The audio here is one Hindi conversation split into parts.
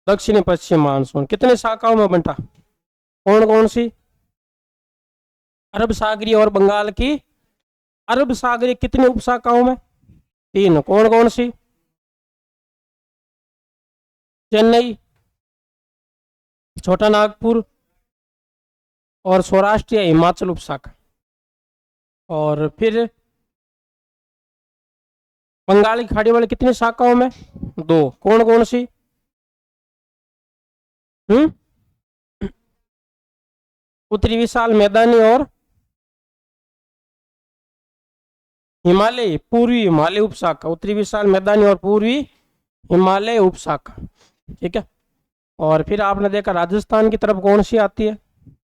दक्षिणी पश्चिम मानसून कितने शाखाओं में बंटा? कौन कौन सी? अरब सागरीय और बंगाल की। अरब सागरीय कितनी उपशाखाओं में? 3। कौन कौन सी? चेन्नई, छोटा नागपुर और सौराष्ट्र या हिमाचल उपशाखा। और फिर बंगाल की खाड़ी वाले कितनी शाखाओं में? 2। कौन कौन सी? हम्म उत्तरी विशाल मैदानी और हिमालय, पूर्वी हिमालय उपशाखा। उत्तरी विशाल मैदानी और पूर्वी हिमालय उपशाखा। ठीक है। और फिर आपने देखा राजस्थान की तरफ कौन सी आती है?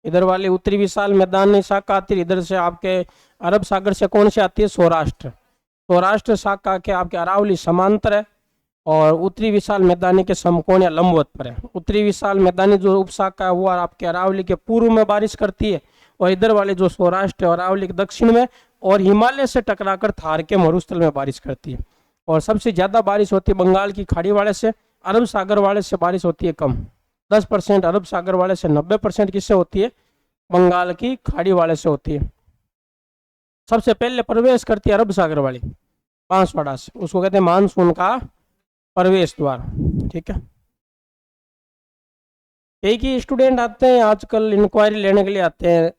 इधर वाली उत्तरी विशाल मैदानी शाखा आती है। इधर से आपके अरब सागर से कौन सी आती है? सौराष्ट्र। सौराष्ट्र शाखा के आपके अरावली समांतर है और उत्तरी विशाल मैदानी के समकोण या लंबवत पर है। उत्तरी विशाल मैदानी जो उपशाखा है वो आपके अरावली के पूर्व में बारिश करती है और इधर वाले जो सौराष्ट्र और अरावली के दक्षिण में और हिमालय से टकराकर थार के मरुस्थल में बारिश करती है। और सबसे ज्यादा बारिश होती है बंगाल की खाड़ी वाले से। अरब सागर वाले से बारिश होती है कम, 10% अरब सागर वाले से, 90% किससे होती है? बंगाल की खाड़ी वाले से होती है। सबसे पहले प्रवेश करती है अरब सागर वाली बांसवाड़ा से, उसको कहते हैं मानसून का प्रवेश द्वार। ठीक है। एक ही स्टूडेंट आते हैं आजकल इंक्वायरी लेने के लिए आते हैं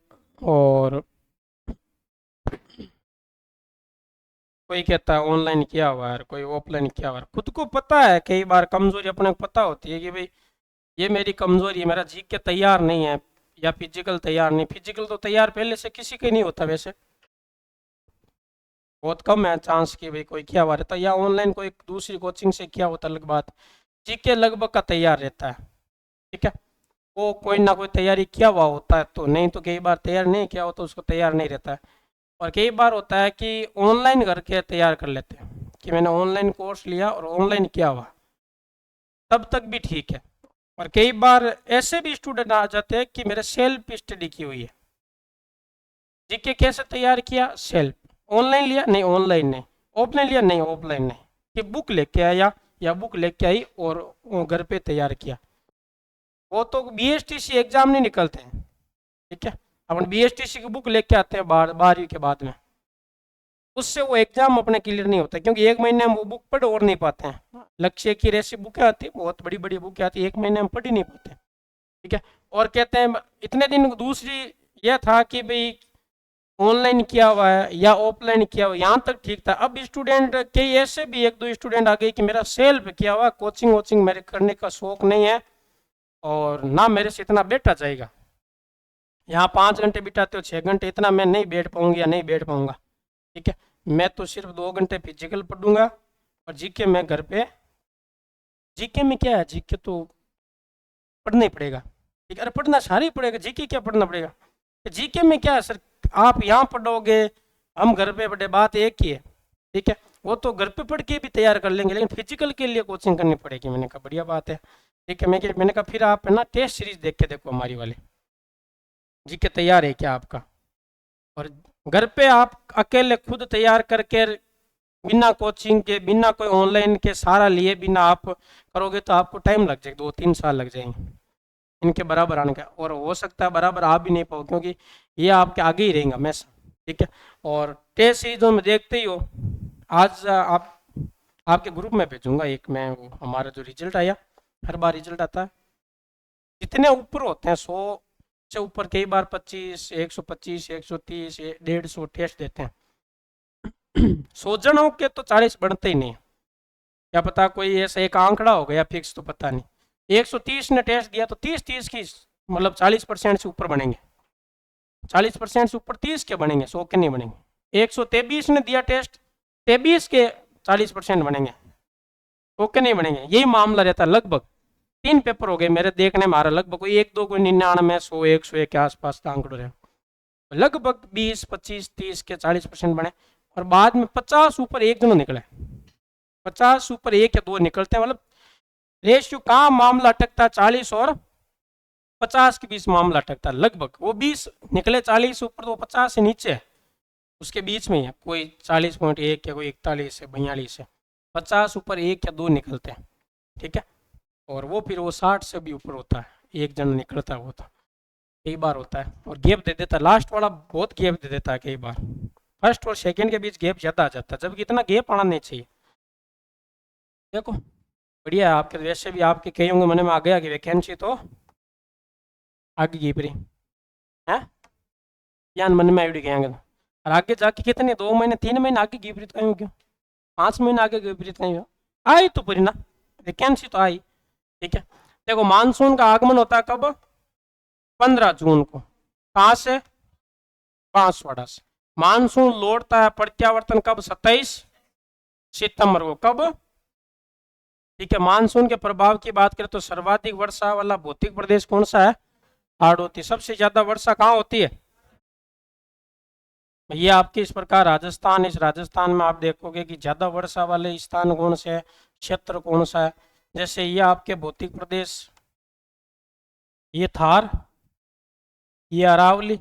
और कोई कहता है ऑनलाइन किया हुआ है, कोई ऑफलाइन किया हुआ है। खुद को पता है, कई बार कमजोरी अपने को पता होती है कि भाई ये मेरी कमजोरी है, मेरा जीके तैयार नहीं है या फिजिकल तैयार नहीं। फिजिकल तो तैयार पहले से किसी के नहीं होता, वैसे बहुत कम है चांस कि भाई कोई किया हुआ रहता या ऑनलाइन कोई दूसरी कोचिंग से किया होता, अलग बात। जीके लगभग का तैयार रहता है। ठीक है। वो कोई ना कोई तैयारी किया हुआ होता है, तो नहीं तो कई बार तैयार नहीं किया हो तो उसको तैयार नहीं रहता है। और कई बार होता है कि ऑनलाइन करके तैयार कर लेते हैं कि मैंने ऑनलाइन कोर्स लिया और ऑनलाइन किया हुआ, तब तक भी ठीक है। और कई बार ऐसे भी स्टूडेंट आ जाते हैं कि मेरे सेल्फ स्टडी की हुई है। जीके कैसे तैयार किया? सेल्फ। ऑनलाइन लिया? नहीं ऑनलाइन नहीं। ऑफलाइन लिया? नहीं ऑफलाइन नहीं। कि बुक लेके आया या बुक लेके आई और वो घर पे तैयार किया। वो तो बीएसटीसी एग्जाम नहीं निकलते हैं। ठीक है। अपन बीएसटीसी की बुक लेके आते हैं 12वीं के बाद में, उससे वो एग्जाम अपने क्लियर नहीं होता क्योंकि एक महीने में वो बुक पढ़ और नहीं पाते हैं। लक्ष्य की रेसी बुकें आती है, बहुत बड़ी बड़ी बुकें आती है, एक महीने में पढ़ ही नहीं पाते। ठीक है। और कहते हैं इतने दिन दूसरी यह था कि भाई ऑनलाइन किया हुआ है या ऑफलाइन किया हुआ, यहाँ तक ठीक था। अब स्टूडेंट कई ऐसे भी एक दो स्टूडेंट आ गए कि मेरा सेल्फ किया हुआ, कोचिंग वोचिंग मेरे करने का शौक नहीं है और ना मेरे से इतना बैठा जाएगा। यहाँ 5 घंटे बिताते हो, 6 घंटे, इतना मैं नहीं बैठ पाऊंगी या नहीं बैठ पाऊंगा। ठीक है। मैं तो सिर्फ 2 घंटे फिजिकल पढ़ूंगा और जीके मैं घर पे। जीके में क्या है? जीके तो पढ़ना ही पड़ेगा। ठीक है। अरे पढ़ना सारा ही पड़ेगा, जीके क्या पढ़ना पड़ेगा? जीके में क्या है सर, आप यहाँ पढ़ोगे हम घर पे पढ़े, बात एक ही है। ठीक है। वो तो घर पे पढ़ के भी तैयार कर लेंगे, लेकिन फिजिकल के लिए कोचिंग करनी पड़ेगी। मैंने कहा बढ़िया बात है। ठीक है। मैंने कहा फिर आप है ना टेस्ट सीरीज देख के देखो हमारी वाली, जीके तैयार है क्या आपका। और घर पे आप अकेले खुद तैयार करके बिना कोचिंग के बिना कोई ऑनलाइन के सारा लिए बिना आप करोगे तो आपको टाइम लग जाएगा, 2-3 साल लग जाएंगे इनके बराबर आने का। और हो सकता है बराबर आ भी नहीं पाओ क्योंकि ये आपके आगे ही रहेंगे हमेशा। ठीक है। और टेस्ट सीरीजों में देखते ही हो, आज आप आपके ग्रुप में भेजूंगा एक मैं, वो हमारा जो रिजल्ट आया, हर बार रिजल्ट आता है, जितने ऊपर होते हैं 100 से ऊपर, कई बार 25, 125, 130, 150 टेस्ट देते हैं। 100 जनों के तो 40 बढ़ते ही नहीं। क्या पता कोई ऐसा एक आंकड़ा हो गया फिक्स, तो पता नहीं। 130 ने टेस्ट दिया तो 30-30 की मतलब 40% से ऊपर बनेंगे। 40% से ऊपर 30 के बनेंगे, 100 के नहीं बनेंगे। 123 ने दिया टेस्ट, 23 के 40% बनेंगे, 100 के नहीं बनेंगे। यही मामला रहता है। लगभग 3 पेपर हो गए मेरे देखने में, हमारा लगभग कोई 1-2 कोई 99, 100, 101 के आसपास का आंकड़ो रहे। लगभग 20, 25, 30 के 40% बने और बाद में 50 ऊपर एक जनो निकले। 50 ऊपर 1 या 2 निकलते हैं, मतलब रेशियो कहाँ मामला अटकता है 40 और 50 के बीच मामला अटकता है। लगभग वो 20 निकले 40 ऊपर तो 50 से नीचे है, उसके बीच में ही है। कोई 40.1 या कोई 41 है, 42 है, 50 ऊपर 1 या 2 निकलते हैं। ठीक है। और वो फिर वो 60 से भी ऊपर होता है, एक जन निकलता है वो तो कई बार होता है, और गैप दे देता है, लास्ट वाला बहुत गैप दे देता है कई बार, फर्स्ट और सेकंड के बीच गैप ज़्यादा आ जाता है, जबकि इतना गैप आना नहीं चाहिए। देखो बढ़िया है आपके, वैसे भी आपके कई होंगे मन में आ गया कि वैकेंसी तो आगे की परी है, या मन में आई गए, और आगे जाके कितने 2 महीने 3 महीने आगे की विपरीत कहीं हो गया, 5 महीने आगे की विपरीत कहीं हो आई तो पूरी ना वैकेंसी तो आई। ठीक है, देखो मानसून का आगमन होता है कब, 15 जून को, कहाँ से, बांसवाड़ा से। मानसून लौटता है प्रत्यावर्तन कब, 27 सितंबर को, कब, ठीक है। मानसून के प्रभाव की बात करें तो सर्वाधिक वर्षा वाला भौतिक प्रदेश कौन सा है, हाड़ौती। सबसे ज्यादा वर्षा कहाँ होती है, ये आपके इस प्रकार राजस्थान, इस राजस्थान में आप देखोगे कि ज्यादा वर्षा वाले स्थान कौन से है, क्षेत्र कौन सा है, जैसे ये आपके भौतिक प्रदेश, ये थार, ये अरावली,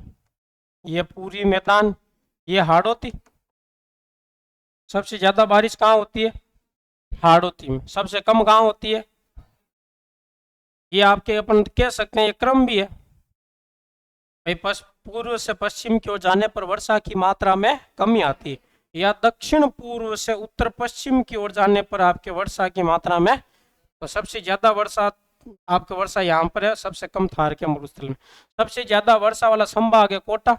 ये पूरी मैदान, ये हाड़ौती। सबसे ज्यादा बारिश कहाँ होती है, हाड़ौती में। सबसे कम कहाँ होती है, ये आपके अपन कह सकते हैं ये क्रम भी है भाई, पूर्व से पश्चिम की ओर जाने पर वर्षा की मात्रा में कमी आती है, या दक्षिण पूर्व से उत्तर पश्चिम की ओर जाने पर आपके वर्षा की मात्रा में, तो सबसे ज्यादा वर्षा आपके वर्षा यहाँ पर है, सबसे कम थार के मरुस्थल में। सबसे ज्यादा वर्षा वाला संभाग है कोटा,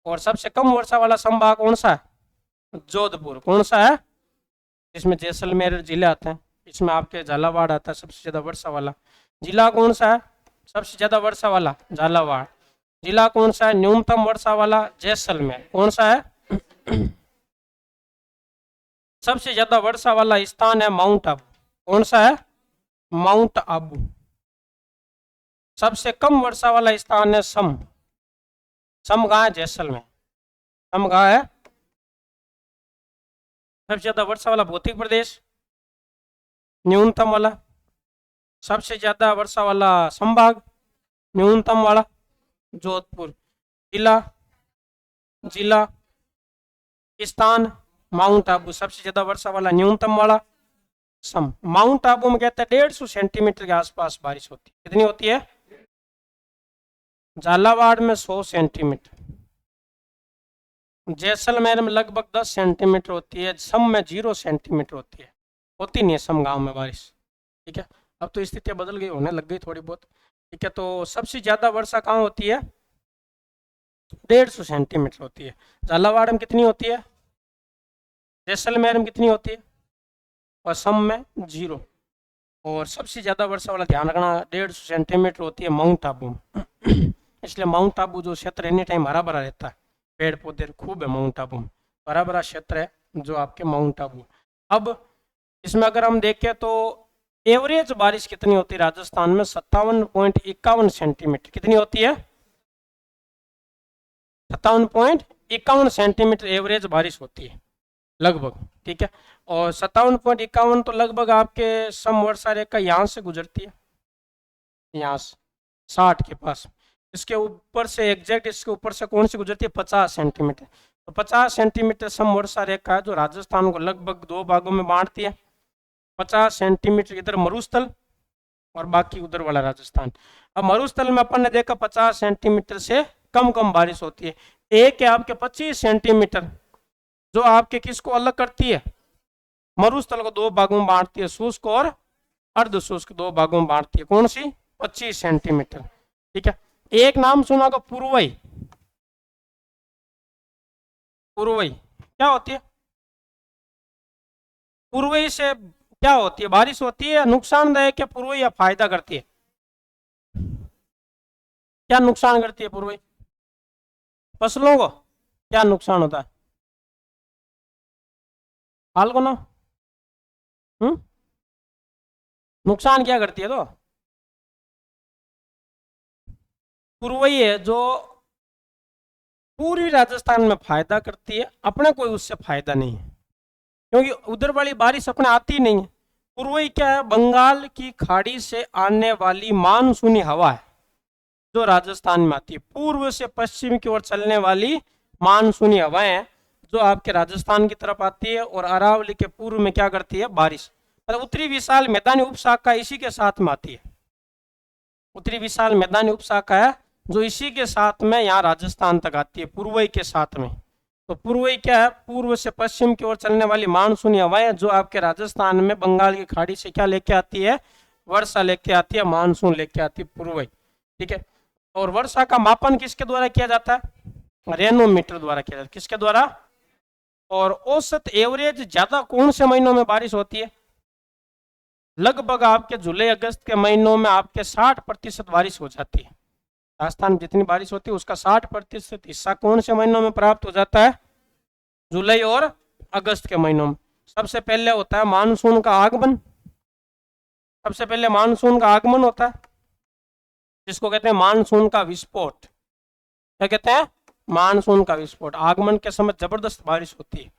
और सबसे कम वर्षा वाला संभाग कौन सा है, जोधपुर। कौन सा है, इसमें जैसलमेर जिले आते हैं, इसमें आपके झालावाड़ आता है, सबसे ज्यादा वर्षा वाला जिला कौन सा है, सबसे ज्यादा वर्षा वाला झालावाड़। जिला कौन सा है, न्यूनतम वर्षा वाला जैसलमेर। कौन सा है सबसे ज्यादा वर्षा वाला स्थान है माउंट आबू। कौन सा है, माउंट आबू। सबसे कम वर्षा वाला स्थान है सम कहाँ है, जैसलमेर। सम कहाँ है, सबसे ज्यादा वर्षा वाला भौतिक प्रदेश, न्यूनतम वाला। सबसे ज्यादा वर्षा वाला संभाग, न्यूनतम वाला जोधपुर। जिला स्थान माउंट आबू, सबसे ज्यादा वर्षा वाला न्यूनतम वाला सम। माउंट आबू में कहते हैं 150 सेंटीमीटर के आसपास बारिश होती है। कितनी होती है, झालावाड़ में 100 सेंटीमीटर, जैसलमेर में लगभग 10 सेंटीमीटर होती है, सम में 0 सेंटीमीटर होती है, होती नहीं है सम गांव में बारिश। ठीक है, अब तो स्थितियां बदल गई, होने लग गई थोड़ी बहुत। ठीक है, तो सबसे ज्यादा वर्षा कहाँ होती है, 150 सेंटीमीटर होती है। झालावाड़ में कितनी होती है, जैसलमेर में कितनी होती है, और सम में 0। और सबसे ज्यादा वर्षा वाला ध्यान रखना 150 सेंटीमीटर होती है माउंट आबू में। इसलिए माउंट आबू जो क्षेत्र एनी टाइम हरा भरा रहता है, पेड़ पौधे खूब है माउंट आबू में, हरा भरा क्षेत्र है जो आपके माउंट आबू। अब इसमें अगर हम देखें तो एवरेज बारिश कितनी होती है राजस्थान में, 57.51 सेंटीमीटर। कितनी होती है, 57.51 सेंटीमीटर एवरेज बारिश होती है लगभग। ठीक है, और 57.51 तो लगभग आपके सम वर्षा रेखा यहाँ से गुजरती है, यहाँ से 60 के पास। इसके ऊपर से एग्जैक्ट इसके ऊपर से कौन सी गुजरती है, 50 सेंटीमीटर। तो 50 सेंटीमीटर सम वर्षा रेखा है जो राजस्थान को लगभग 2 भागों में बांटती है। 50 सेंटीमीटर इधर मरुस्थल और बाकी उधर वाला राजस्थान। अब मरुस्थल में अपन ने देखा 50 सेंटीमीटर से कम बारिश होती है। एक है आपके 25 सेंटीमीटर जो आपके किसको अलग करती है, मरुस्थल को 2 भागों में बांटती है, शुष्क और अर्ध शुष्क 2 भागों में बांटती है। कौन सी, 25 सेंटीमीटर। ठीक है, एक नाम सुना होगा पूर्वई। पूर्वई क्या होती है, पूर्वई से क्या होती है, बारिश होती है, नुकसानदायक या पूर्वई या फायदा करती है, क्या नुकसान करती है पूर्वई, फसलों को क्या नुकसान होता है, हाल को ना नुकसान क्या करती है, तो पूर्वई है जो पूरी राजस्थान में फायदा करती है, अपने कोई उससे फायदा नहीं है क्योंकि उधर वाली बारिश अपने आती नहीं है। पूर्वई क्या है, बंगाल की खाड़ी से आने वाली मानसूनी हवा है जो राजस्थान में आती है, पूर्व से पश्चिम की ओर चलने वाली मानसूनी हवाएं हैं जो आपके राजस्थान की तरफ आती है और अरावली के पूर्व में क्या करती है, बारिश। मतलब उत्तरी विशाल मैदानी उपशाखा इसी के साथ में आती है। उत्तरी विशाल मैदानी उपशाखा है जो इसी के साथ में यहाँ राजस्थान तक आती है, पूर्वी के साथ में। तो पूर्वी क्या है, पूर्व से पश्चिम की ओर चलने वाली मानसूनी हवाएं जो आपके राजस्थान में बंगाल की खाड़ी से क्या लेके आती है, वर्षा लेके आती है, मानसून लेके आती है पूर्वी। ठीक है। और वर्षा का मापन किसके द्वारा किया जाता है, रेनोमीटर द्वारा किया जाता है। किसके द्वारा। और औसत एवरेज ज्यादा कौन से महीनों में बारिश होती है, लगभग आपके जुलाई अगस्त के महीनों में आपके 60% बारिश हो जाती है। राजस्थान में जितनी बारिश होती है उसका 60% हिस्सा कौन से महीनों में प्राप्त हो जाता है, जुलाई और अगस्त के महीनों में। सबसे पहले होता है मानसून का आगमन। सबसे पहले मानसून का आगमन होता है जिसको कहते हैं मानसून का विस्फोट। क्या कहते हैं, मानसून का विस्फोट। आगमन के समय जबरदस्त बारिश होती है,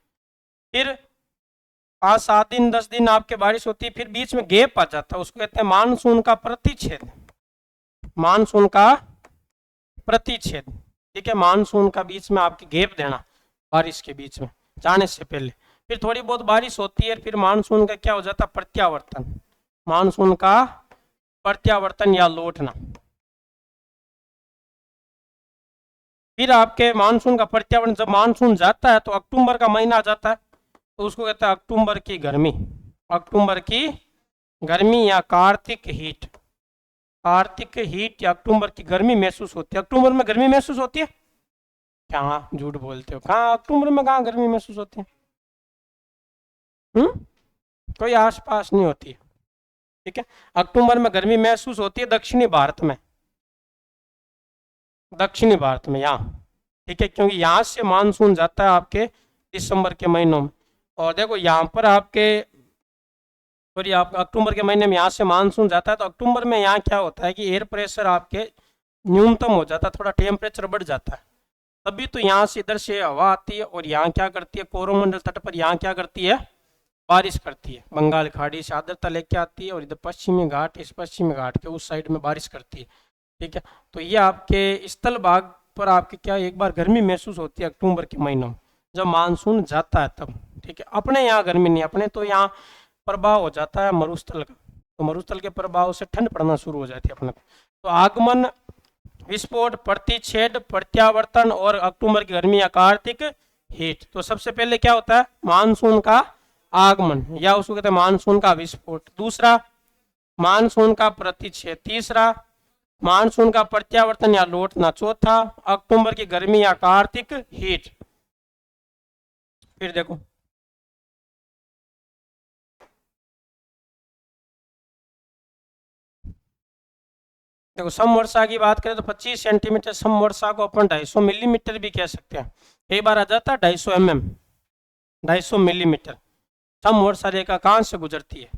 फिर 5-7 दिन 10 दिन आपके बारिश होती है, फिर बीच में गैप आ जाता है, उसको कहते हैं मानसून का प्रतिच्छेद। मानसून का प्रतिच्छेद। ठीक है। मानसून का बीच में आपके गैप देना बारिश के बीच में जाने से पहले, फिर थोड़ी बहुत बारिश होती है, फिर मानसून का क्या हो जाता है, प्रत्यावर्तन। मानसून का प्रत्यावर्तन या लौटना। फिर आपके मानसून का प्रत्यावर्तन, जब मानसून जाता है तो अक्टूबर का महीना आ जाता है, तो उसको कहते हैं अक्टूबर की गर्मी। अक्टूबर की गर्मी या कार्तिक हीट। कार्तिक हीट या अक्टूबर की गर्मी महसूस होती है। अक्टूबर में गर्मी महसूस होती है, क्या झूठ बोलते हो, कहाँ अक्टूबर में कहाँ गर्मी महसूस होती है। कोई आसपास नहीं होती है। ठीक है। अक्टूबर में गर्मी महसूस होती है दक्षिणी भारत में, दक्षिणी भारत में यहाँ। ठीक है। क्योंकि यहाँ से मानसून जाता है आपके दिसंबर के महीनों में। और देखो यहाँ पर आपके सॉरी आप अक्टूबर के महीने में यहाँ से मानसून जाता है, तो अक्टूबर में यहाँ क्या होता है कि एयर प्रेशर आपके न्यूनतम हो जाता है, थोड़ा टेम्परेचर बढ़ जाता है। तभी तो यहाँ से इधर से हवा आती है और यहाँ क्या करती है, कोरोमंडल तट पर यहाँ क्या करती है, बारिश करती है। बंगाल खाड़ी से आर्द्रता लेके आती है और इधर पश्चिमी घाट, इस पश्चिमी घाट के उस साइड में बारिश करती है। ठीक है। तो ये आपके स्थल भाग पर आपके क्या एक बार गर्मी महसूस होती है अक्टूबर के महीनों में जब मानसून जाता है तब। ठीक है। अपने यहाँ गर्मी नहीं, अपने तो यहाँ प्रभाव हो जाता है मरुस्थल का, तो मरुस्थल के प्रभाव से ठंड पड़ना शुरू हो जाती है अपने। तो आगमन, विस्फोट, प्रतिच्छेद, प्रत्यावर्तन और अक्टूबर की गर्मी या कार्तिक हीट। तो सबसे पहले क्या होता है, मानसून का आगमन या उसको कहते हैं मानसून का विस्फोट। दूसरा मानसून का प्रतिच्छेद। तीसरा मानसून का प्रत्यावर्तन या लौटना। चौथा अक्टूबर की गर्मी या कार्तिक हीट। फिर देखो समवर्षा की बात करें तो 25 सेंटीमीटर समवर्षा को अपन 250 मिलीमीटर भी कह सकते हैं। कई बार आ जाता है 250 mm, 250 मिलीमीटर समवर्षा रेखा कहाँ से गुजरती है।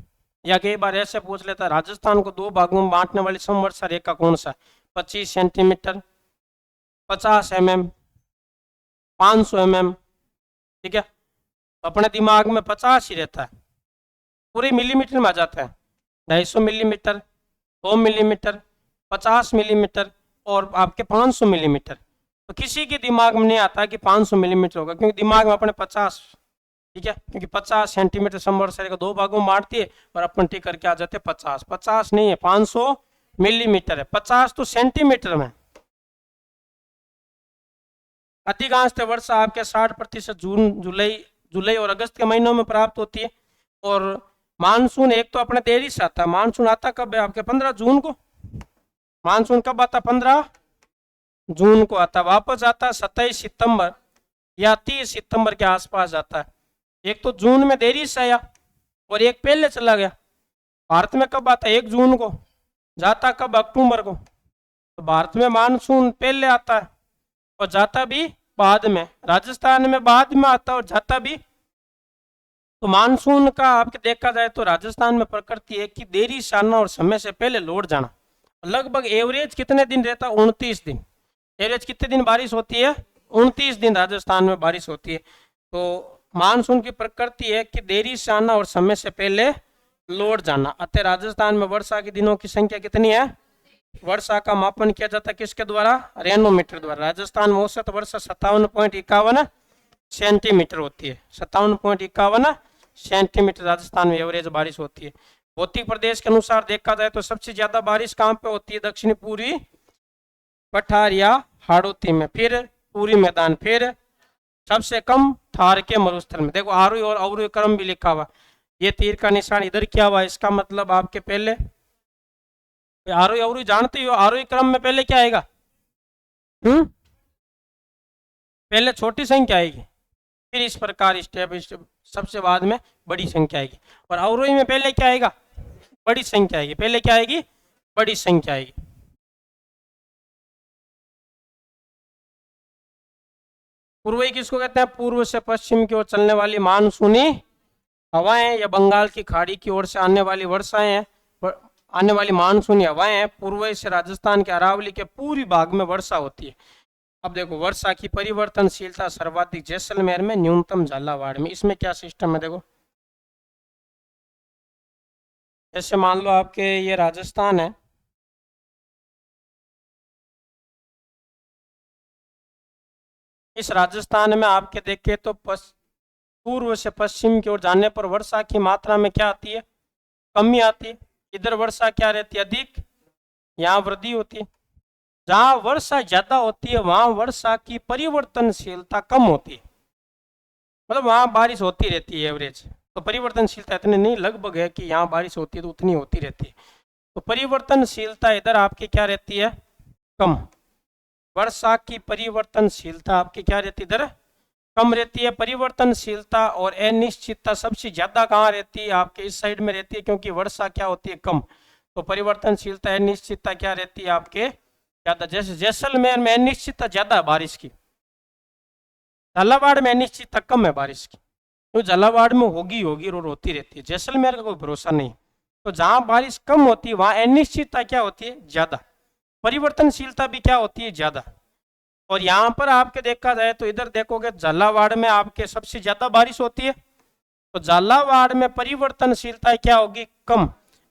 या कई बार ऐसे पूछ लेता है राजस्थान को 2 भागों में बांटने वाली समवर्षा रेखा कौन सा, 25 सेंटीमीटर, 50 mm, 500 mm। ठीक है। अपने दिमाग में 50 ही रहता है, पूरे मिलीमीटर में आ जाता है। 250 मिलीमीटर, 100 मिलीमीटर, 50 मिलीमीटर और आपके 500 मिलीमीटर। तो किसी के दिमाग में नहीं आता कि 500 मिलीमीटर होगा, क्योंकि दिमाग में अपने 50। ठीक है। क्योंकि 50 सेंटीमीटर समवर्षा रेखा 2 भागों में बांटती है और अपन टिक करके आ जाते हैं 50। 50 नहीं है, 500 मिलीमीटर है। 50 तो सेंटीमीटर में। अधिकांश वर्षा आपके 60% जून, जुलाई और अगस्त के महीनों में प्राप्त होती है। और मानसून एक तो अपने देरी से आता है। मानसून आता कब है आपके, 15 जून को। मानसून कब आता, 15 जून को आता। वापस आता है 27 सितंबर या 30 सितंबर के आसपास आता है। एक तो जून में देरी से आया और एक पहले चला गया। भारत में कब आता है, 1 जून को, जाता कब, अक्टूबर को। तो भारत में मानसून पहले आता है और जाता भी बाद में। राजस्थान में बाद में आता है और जाता भी। तो मानसून का आपके देखा जाए तो राजस्थान में प्रकृति है कि देरी से आना और समय से पहले लौट जाना। लगभग एवरेज कितने दिन रहता है, 29 दिन। एवरेज कितने दिन बारिश होती है, 29 दिन राजस्थान में बारिश होती है। तो मानसून की प्रकृति है कि देरी से आना और समय से पहले लौट जाना। अतः राजस्थान में वर्षा के दिनों की संख्या कितनी है, वर्षा का मापन किया जाता है किसके द्वारा, रेनोमीटर द्वारा। राजस्थान में औसत वर्षा 57.51 सेंटीमीटर होती है। 57.51 सेंटीमीटर राजस्थान में एवरेज बारिश होती है। भौतिक प्रदेश के अनुसार देखा जाए तो सबसे ज्यादा बारिश कहाँ पे होती है? दक्षिणी पूर्वी पठार या हाड़ौती में, फिर पूरी मैदान, फिर सबसे कम थार के मरुस्थल में। देखो आरोही और अवरोही क्रम भी लिखा हुआ, ये तीर का निशान इधर किया हुआ, इसका मतलब आपके पहले आरोही अवरोही जानते हो, आरोही क्रम में पहले क्या आएगा? पहले छोटी संख्या आएगी, फिर इस प्रकार स्टेप स्टेप सबसे बाद में बड़ी संख्या आएगी। और अवरोही में पहले क्या आएगा? बड़ी संख्या आएगी। पहले क्या आएगी? बड़ी संख्या आएगी। पूर्वी किसको कहते हैं? पूर्व से पश्चिम की ओर चलने वाली मानसूनी हवाएं या बंगाल की खाड़ी की ओर से आने वाली वर्षाएं हैं, आने वाली मानसूनी हवाएं हैं। पूर्वी से राजस्थान के अरावली के पूर्वी भाग में वर्षा होती है। अब देखो वर्षा की परिवर्तनशीलता सर्वाधिक जैसलमेर में, न्यूनतम झालावाड़ में। इसमें क्या सिस्टम है? देखो जैसे मान लो आपके ये राजस्थान है, इस राजस्थान में आपके देखे तो पूर्व से पश्चिम की ओर जाने पर वर्षा की मात्रा में क्या आती है? कमी आती है। इधर वर्षा क्या रहती है? अधिक, यहाँ वृद्धि होती है। जहां वर्षा ज्यादा होती है वहां वर्षा की परिवर्तनशीलता कम होती है, मतलब वहां बारिश होती रहती है एवरेज। तो परिवर्तनशीलता इतनी नहीं, लगभग है कि यहाँ बारिश होती है तो उतनी होती रहती है। तो परिवर्तनशीलता इधर आपकी क्या रहती है? कम। वर्षा की परिवर्तनशीलता आपकी क्या रहती है? इधर कम रहती है परिवर्तनशीलता। और अनिश्चितता सबसे ज्यादा कहाँ रहती है? आपके इस साइड में रहती है, क्योंकि वर्षा क्या होती है? कम। तो परिवर्तनशीलता अनिश्चितता क्या रहती है? आपके ज्यादा। जैसे जैसलमेर में अनिश्चितता ज्यादा है बारिश की, झालावाड़ में अनिश्चितता कम है बारिश की। तो झालावाड़ में होगी होगी और होती रहती है, जैसलमेर का कोई भरोसा नहीं। तो जहां बारिश कम होती है वहां अनिश्चितता क्या होती है? ज्यादा। परिवर्तनशीलता भी क्या होती है? ज्यादा। और यहाँ पर आपके देखा जाए तो इधर देखोगे झालावाड़ में आपके सबसे ज्यादा बारिश होती है, तो झालावाड़ में परिवर्तनशीलता क्या होगी? कम।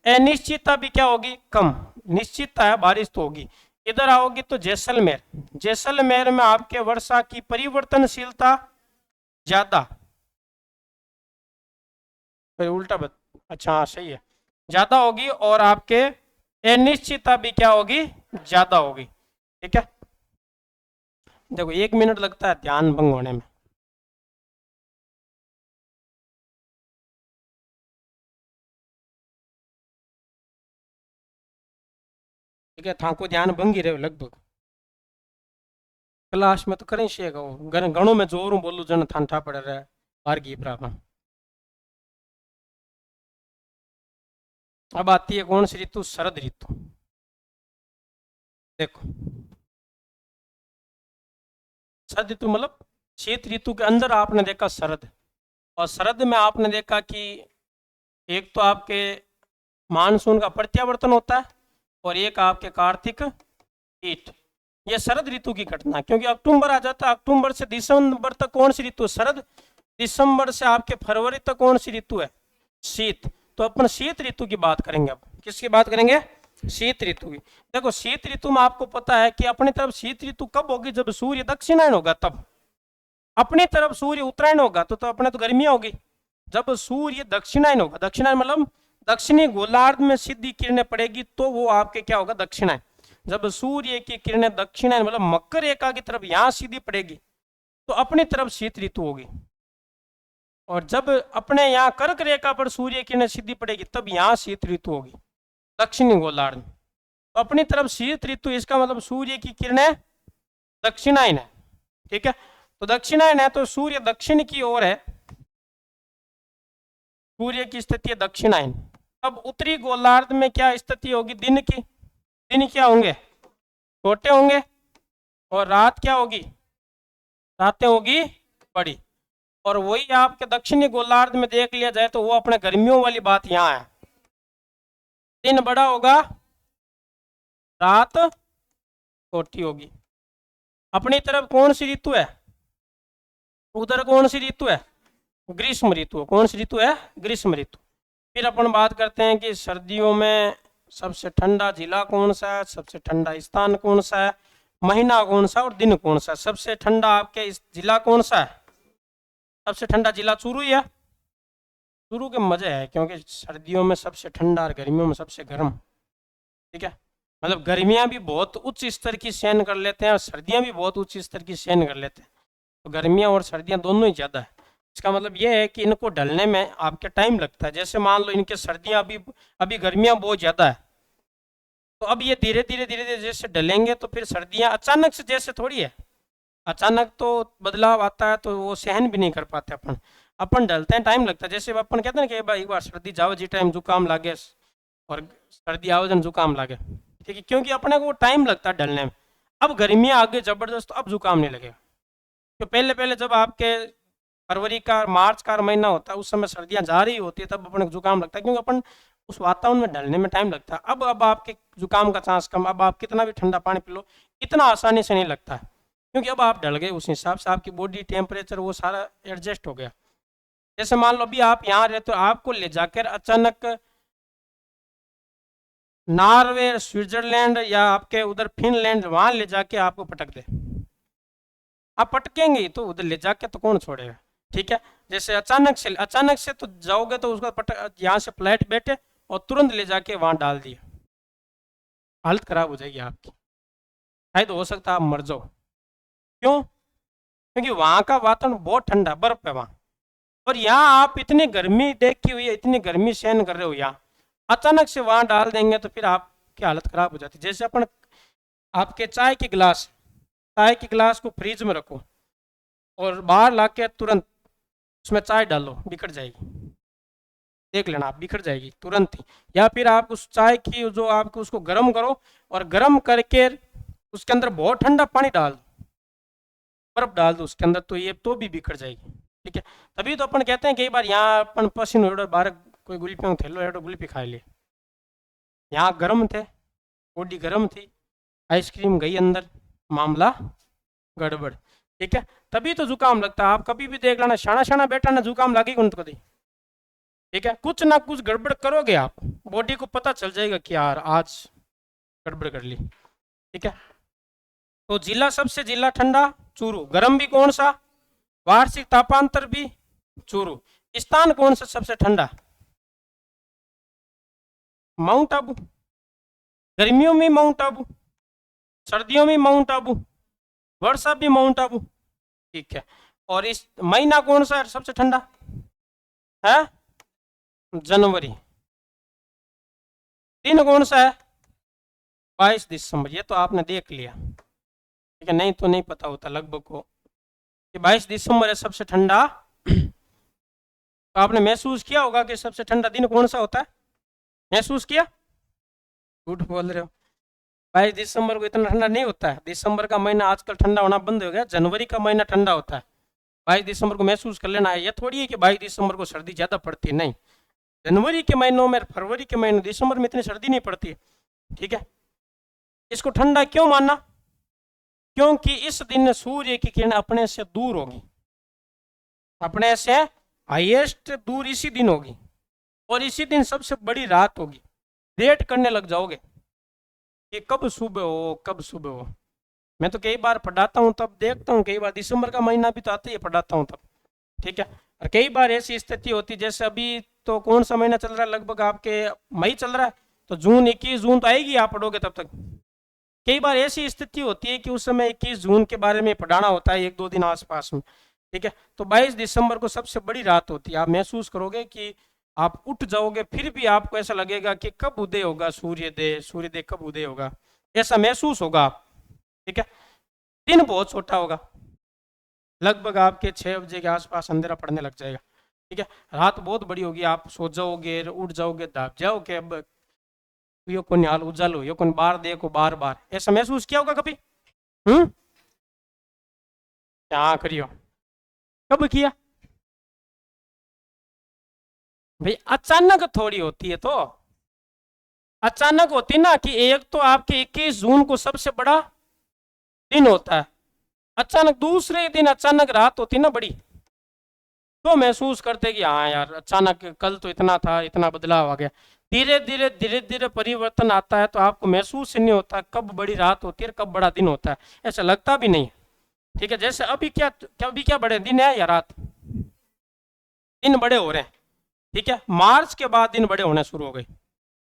अनिश्चितता भी क्या होगी? कम। निश्चितता है बारिश तो होगी। इधर आओगी तो जैसलमेर, जैसलमेर में आपके वर्षा की परिवर्तनशीलता ज्यादा, उल्टा अच्छा हाँ सही है, ज्यादा होगी। और आपके अनिश्चितता भी क्या होगी? ज्यादा होगी। ठीक है, देखो 1 मिनट लगता है ध्यान भंग होने में। ठीक है, था को ध्यान भंग ही रहे लगभग। क्लास में तो करें शेगा वो घणों में जोर बोलू जन थान पड़ रहा है बाहर की प्रावण। अब आती है कौन सी ऋतु? शरद ऋतु। देखो शरद ऋतु मतलब शीत ऋतु के अंदर आपने देखा शरद, और शरद में आपने देखा कि एक तो आपके मानसून का प्रत्यावर्तन होता है और एक आपके कार्तिक हीट। ये शरद ऋतु की घटना, क्योंकि अक्टूबर आ जाता है, अक्टूबर से दिसंबर तक कौन सी ऋतु? शरद। दिसंबर से आपके फरवरी तक कौन सी ऋतु है? शीत। तो अपन शीत ऋतु की बात करेंगे। अब किसकी बात करेंगे? शीत ऋतु की। देखो शीत ऋतु में आपको पता है कि अपनी तरफ शीत ऋतु कब होगी? जब सूर्य दक्षिणायन होगा तब। अपनी तरफ सूर्य उत्तरायण होगा तो अपने तो गर्मियां होगी। जब सूर्य दक्षिणायन होगा, दक्षिणायन मतलब दक्षिणी गोलार्ध में सीधी किरणें पड़ेगी तो वो आपके क्या होगा? दक्षिणायन। जब सूर्य की किरणें दक्षिणायन मतलब मकर रेखा की तरफ यहां सीधी पड़ेगी तो अपनी तरफ शीत ऋतु होगी। और जब अपने यहाँ कर्क रेखा पर सूर्य किरणें सीधी पड़ेगी तब यहाँ शीत ऋतु होगी दक्षिणी गोलार्ध में। तो अपनी तरफ शीत ऋतु, इसका मतलब सूर्य की किरणें दक्षिणायन है। ठीक है, तो दक्षिणायन है तो सूर्य दक्षिण की ओर है, सूर्य की स्थिति है दक्षिणायन। अब उत्तरी गोलार्ध में क्या स्थिति होगी? दिन की, दिन क्या होंगे? छोटे होंगे। और रात क्या होगी? रातें होगी बड़ी। और वही आपके दक्षिणी गोलार्ध में देख लिया जाए तो वो अपने गर्मियों वाली बात यहाँ है, दिन बड़ा होगा, रात छोटी होगी। अपनी तरफ कौन सी ऋतु है? उधर कौन सी ऋतु है? ग्रीष्म ऋतु। कौन सी ऋतु है? ग्रीष्म ऋतु। फिर अपन बात करते हैं कि सर्दियों में सबसे ठंडा जिला कौन सा है, सबसे ठंडा स्थान कौन सा है, महीना कौन सा और दिन कौन सा? सबसे ठंडा आपके जिला कौन सा है? सबसे ठंडा जिला चूरू ही है। शुरू के मजे है, क्योंकि सर्दियों में सबसे ठंडा और गर्मियों में सबसे गर्म। ठीक है, मतलब गर्मियाँ भी बहुत उच्च स्तर की सहन कर लेते हैं और सर्दियाँ भी बहुत उच्च स्तर की सहन कर लेते हैं। तो गर्मियाँ और सर्दियाँ दोनों ही ज़्यादा है। इसका मतलब ये है कि इनको ढलने में आपके टाइम लगता है। जैसे मान लो इनके सर्दियाँ अभी अभी गर्मियाँ बहुत ज़्यादा है, तो अब ये धीरे धीरे जैसे ढलेंगे तो फिर सर्दियाँ अचानक से जैसे थोड़ी है, अचानक तो बदलाव आता है तो वो सहन भी नहीं कर पाते अपन। अपन ढलते हैं, टाइम लगता है। जैसे अपन कहते हैं ना कि भाई एक बार सर्दी जाओ जी टाइम जुकाम लागे, और सर्दी आओ जन जुकाम लागे। ठीक है, क्योंकि अपने को टाइम लगता है ढलने में। अब गर्मियाँ आगे जबरदस्त, तो अब जुकाम नहीं लगेगा। तो पहले पहले जब आपके फरवरी का मार्च का महीना होता है, उस समय सर्दियाँ जा रही होती है, तब अपने को जुकाम लगता है, क्योंकि अपन उस वातावरण में ढलने में टाइम लगता है। अब आपके जुकाम का चांस कम, अब आप कितना भी ठंडा पानी पी लो इतना आसानी से नहीं लगता है, क्योंकि अब आप ढल गए, उस हिसाब से आपकी बॉडी टेम्परेचर वो सारा एडजस्ट हो गया। जैसे मान लो अभी आप यहाँ रहते हो, आपको ले जाकर अचानक नॉर्वे, स्विट्जरलैंड या आपके उधर फिनलैंड वहां ले जाके आपको पटक दे, आप पटकेंगे ही, तो उधर ले जाके तो कौन छोड़ेगा। ठीक है, जैसे अचानक से तो जाओगे तो उसका पटक यहाँ से फ्लाइट बैठे और तुरंत ले जाके वहां डाल दिए, हालत खराब हो जाएगी आपकी, शायद हो सकता है आप मर जाओ। क्यों? क्योंकि वहां का वातावरण बहुत ठंडा, बर्फ है वहां, और यहाँ आप इतनी गर्मी देखी हुई है, इतनी गर्मी सहन कर रहे हो, यहाँ अचानक से वहां डाल देंगे तो फिर आपकी हालत खराब हो जाती है। जैसे अपन आपके चाय के गिलास को फ्रिज में रखो और बाहर लाके तुरंत उसमें चाय डालो, बिखर जाएगी, देख लेना आप, बिखर जाएगी तुरंत ही। या फिर आप उस चाय की जो आपको उसको गर्म करो और गर्म करके उसके अंदर बहुत ठंडा पानी डाल दो, बर्फ डाल दो उसके अंदर, तो ये तो भी बिखर जाएगी। ठीक है, तभी तो अपन कहते हैं कई बार यहाँ अपन पसीनो एडो बाहर कोई गुल्फियों थैलो एडो गुल्फी खा लिए, यहाँ गर्म थे, बॉडी गर्म थी, आइसक्रीम गई अंदर, मामला गड़बड़। ठीक है, तभी तो जुकाम लगता है। आप कभी भी देख लेना, शाना शाना बैठा ना, जुकाम लगेगा उनको कभी। ठीक है, कुछ ना कुछ गड़बड़ करोगे आप, बॉडी को पता चल जाएगा कि यार आज गड़बड़ कर ली। ठीक है, तो जिला ठंडा चूरू, गर्म भी कौन सा, वार्षिक तापांतर भी चूरू, स्थान कौन सा सबसे ठंडा, माउंट आबू, गर्मियों में माउंट आबू, सर्दियों में माउंट आबू, वर्षा भी माउंट आबू। ठीक है, और इस महीना कौन सा है सबसे ठंडा है, जनवरी। दिन कौन सा है, 22 दिसंबर, ये तो आपने देख लिया। ठीक है, नहीं तो नहीं पता होता लगभग को कि 22 दिसंबर है सबसे ठंडा। तो आपने महसूस किया होगा कि सबसे ठंडा दिन कौन सा होता है, महसूस किया? झूठ बोल रहे हो, 22 दिसंबर को इतना ठंडा नहीं होता है। दिसंबर का महीना आजकल ठंडा होना बंद हो गया, जनवरी का महीना ठंडा होता है। 22 दिसंबर को महसूस कर लेना है, ये थोड़ी है कि 22 दिसंबर को सर्दी ज़्यादा पड़ती है, नहीं। जनवरी के महीनों में, फरवरी के महीनों, दिसंबर में इतनी सर्दी नहीं पड़ती। ठीक है, इसको ठंडा क्यों मानना, क्योंकि इस दिन सूर्य की किरण अपने से दूर होगी, अपने से हाईएस्ट दूर इसी दिन होगी, और इसी दिन सबसे बड़ी रात होगी। वेट करने लग जाओगे कि कब सुबह हो, कब सुबह हो। मैं तो कई बार पढ़ाता हूँ तब देखता हूँ, कई बार दिसंबर का महीना भी तो आता ही पढ़ाता हूँ तब। ठीक है, और कई बार ऐसी स्थिति होती, जैसे अभी तो कौन सा महीना चल रहा है, लगभग आपके मई चल रहा है, तो जून 21 जून तो आएगी, आप पढ़ोगे तब तक। कई बार ऐसी स्थिति होती है कि उस समय 21 जून के बारे में पढ़ाना होता है, 1-2 दिन आसपास में। ठीक है, तो 22 दिसंबर को सबसे बड़ी रात होती है। आप महसूस करोगे कि आप उठ जाओगे, फिर भी आपको ऐसा लगेगा कि कब उदय होगा, सूर्योदय कब उदय होगा, ऐसा महसूस होगा आप। ठीक है, दिन बहुत छोटा होगा, लगभग आपके 6 बजे के आसपास अंधेरा पड़ने लग जाएगा। ठीक है, रात बहुत बड़ी होगी, आप सो जाओगे, उठ जाओगे, दाब जाओगे, अब यो कोई हाल उजालो, यो कोई बार देखो बार बार, ऐसा महसूस किया होगा कभी? क्या करियो, कब किया भाई? अचानक थोड़ी होती है, तो अचानक होती ना कि एक तो आपके 21 जून को सबसे बड़ा दिन होता है, अचानक दूसरे दिन अचानक रात होती ना बड़ी, तो महसूस करते कि हाँ यार अचानक कल तो इतना था, इतना बदलाव आ गया। धीरे धीरे परिवर्तन आता है, तो आपको महसूस ही नहीं होता कब बड़ी रात होती है, कब बड़ा दिन होता है, ऐसा लगता भी नहीं। ठीक है, जैसे अभी क्या बड़े दिन है या रात, दिन बड़े हो रहे हैं, ठीक है। मार्च के बाद दिन बड़े होने शुरू हो गए।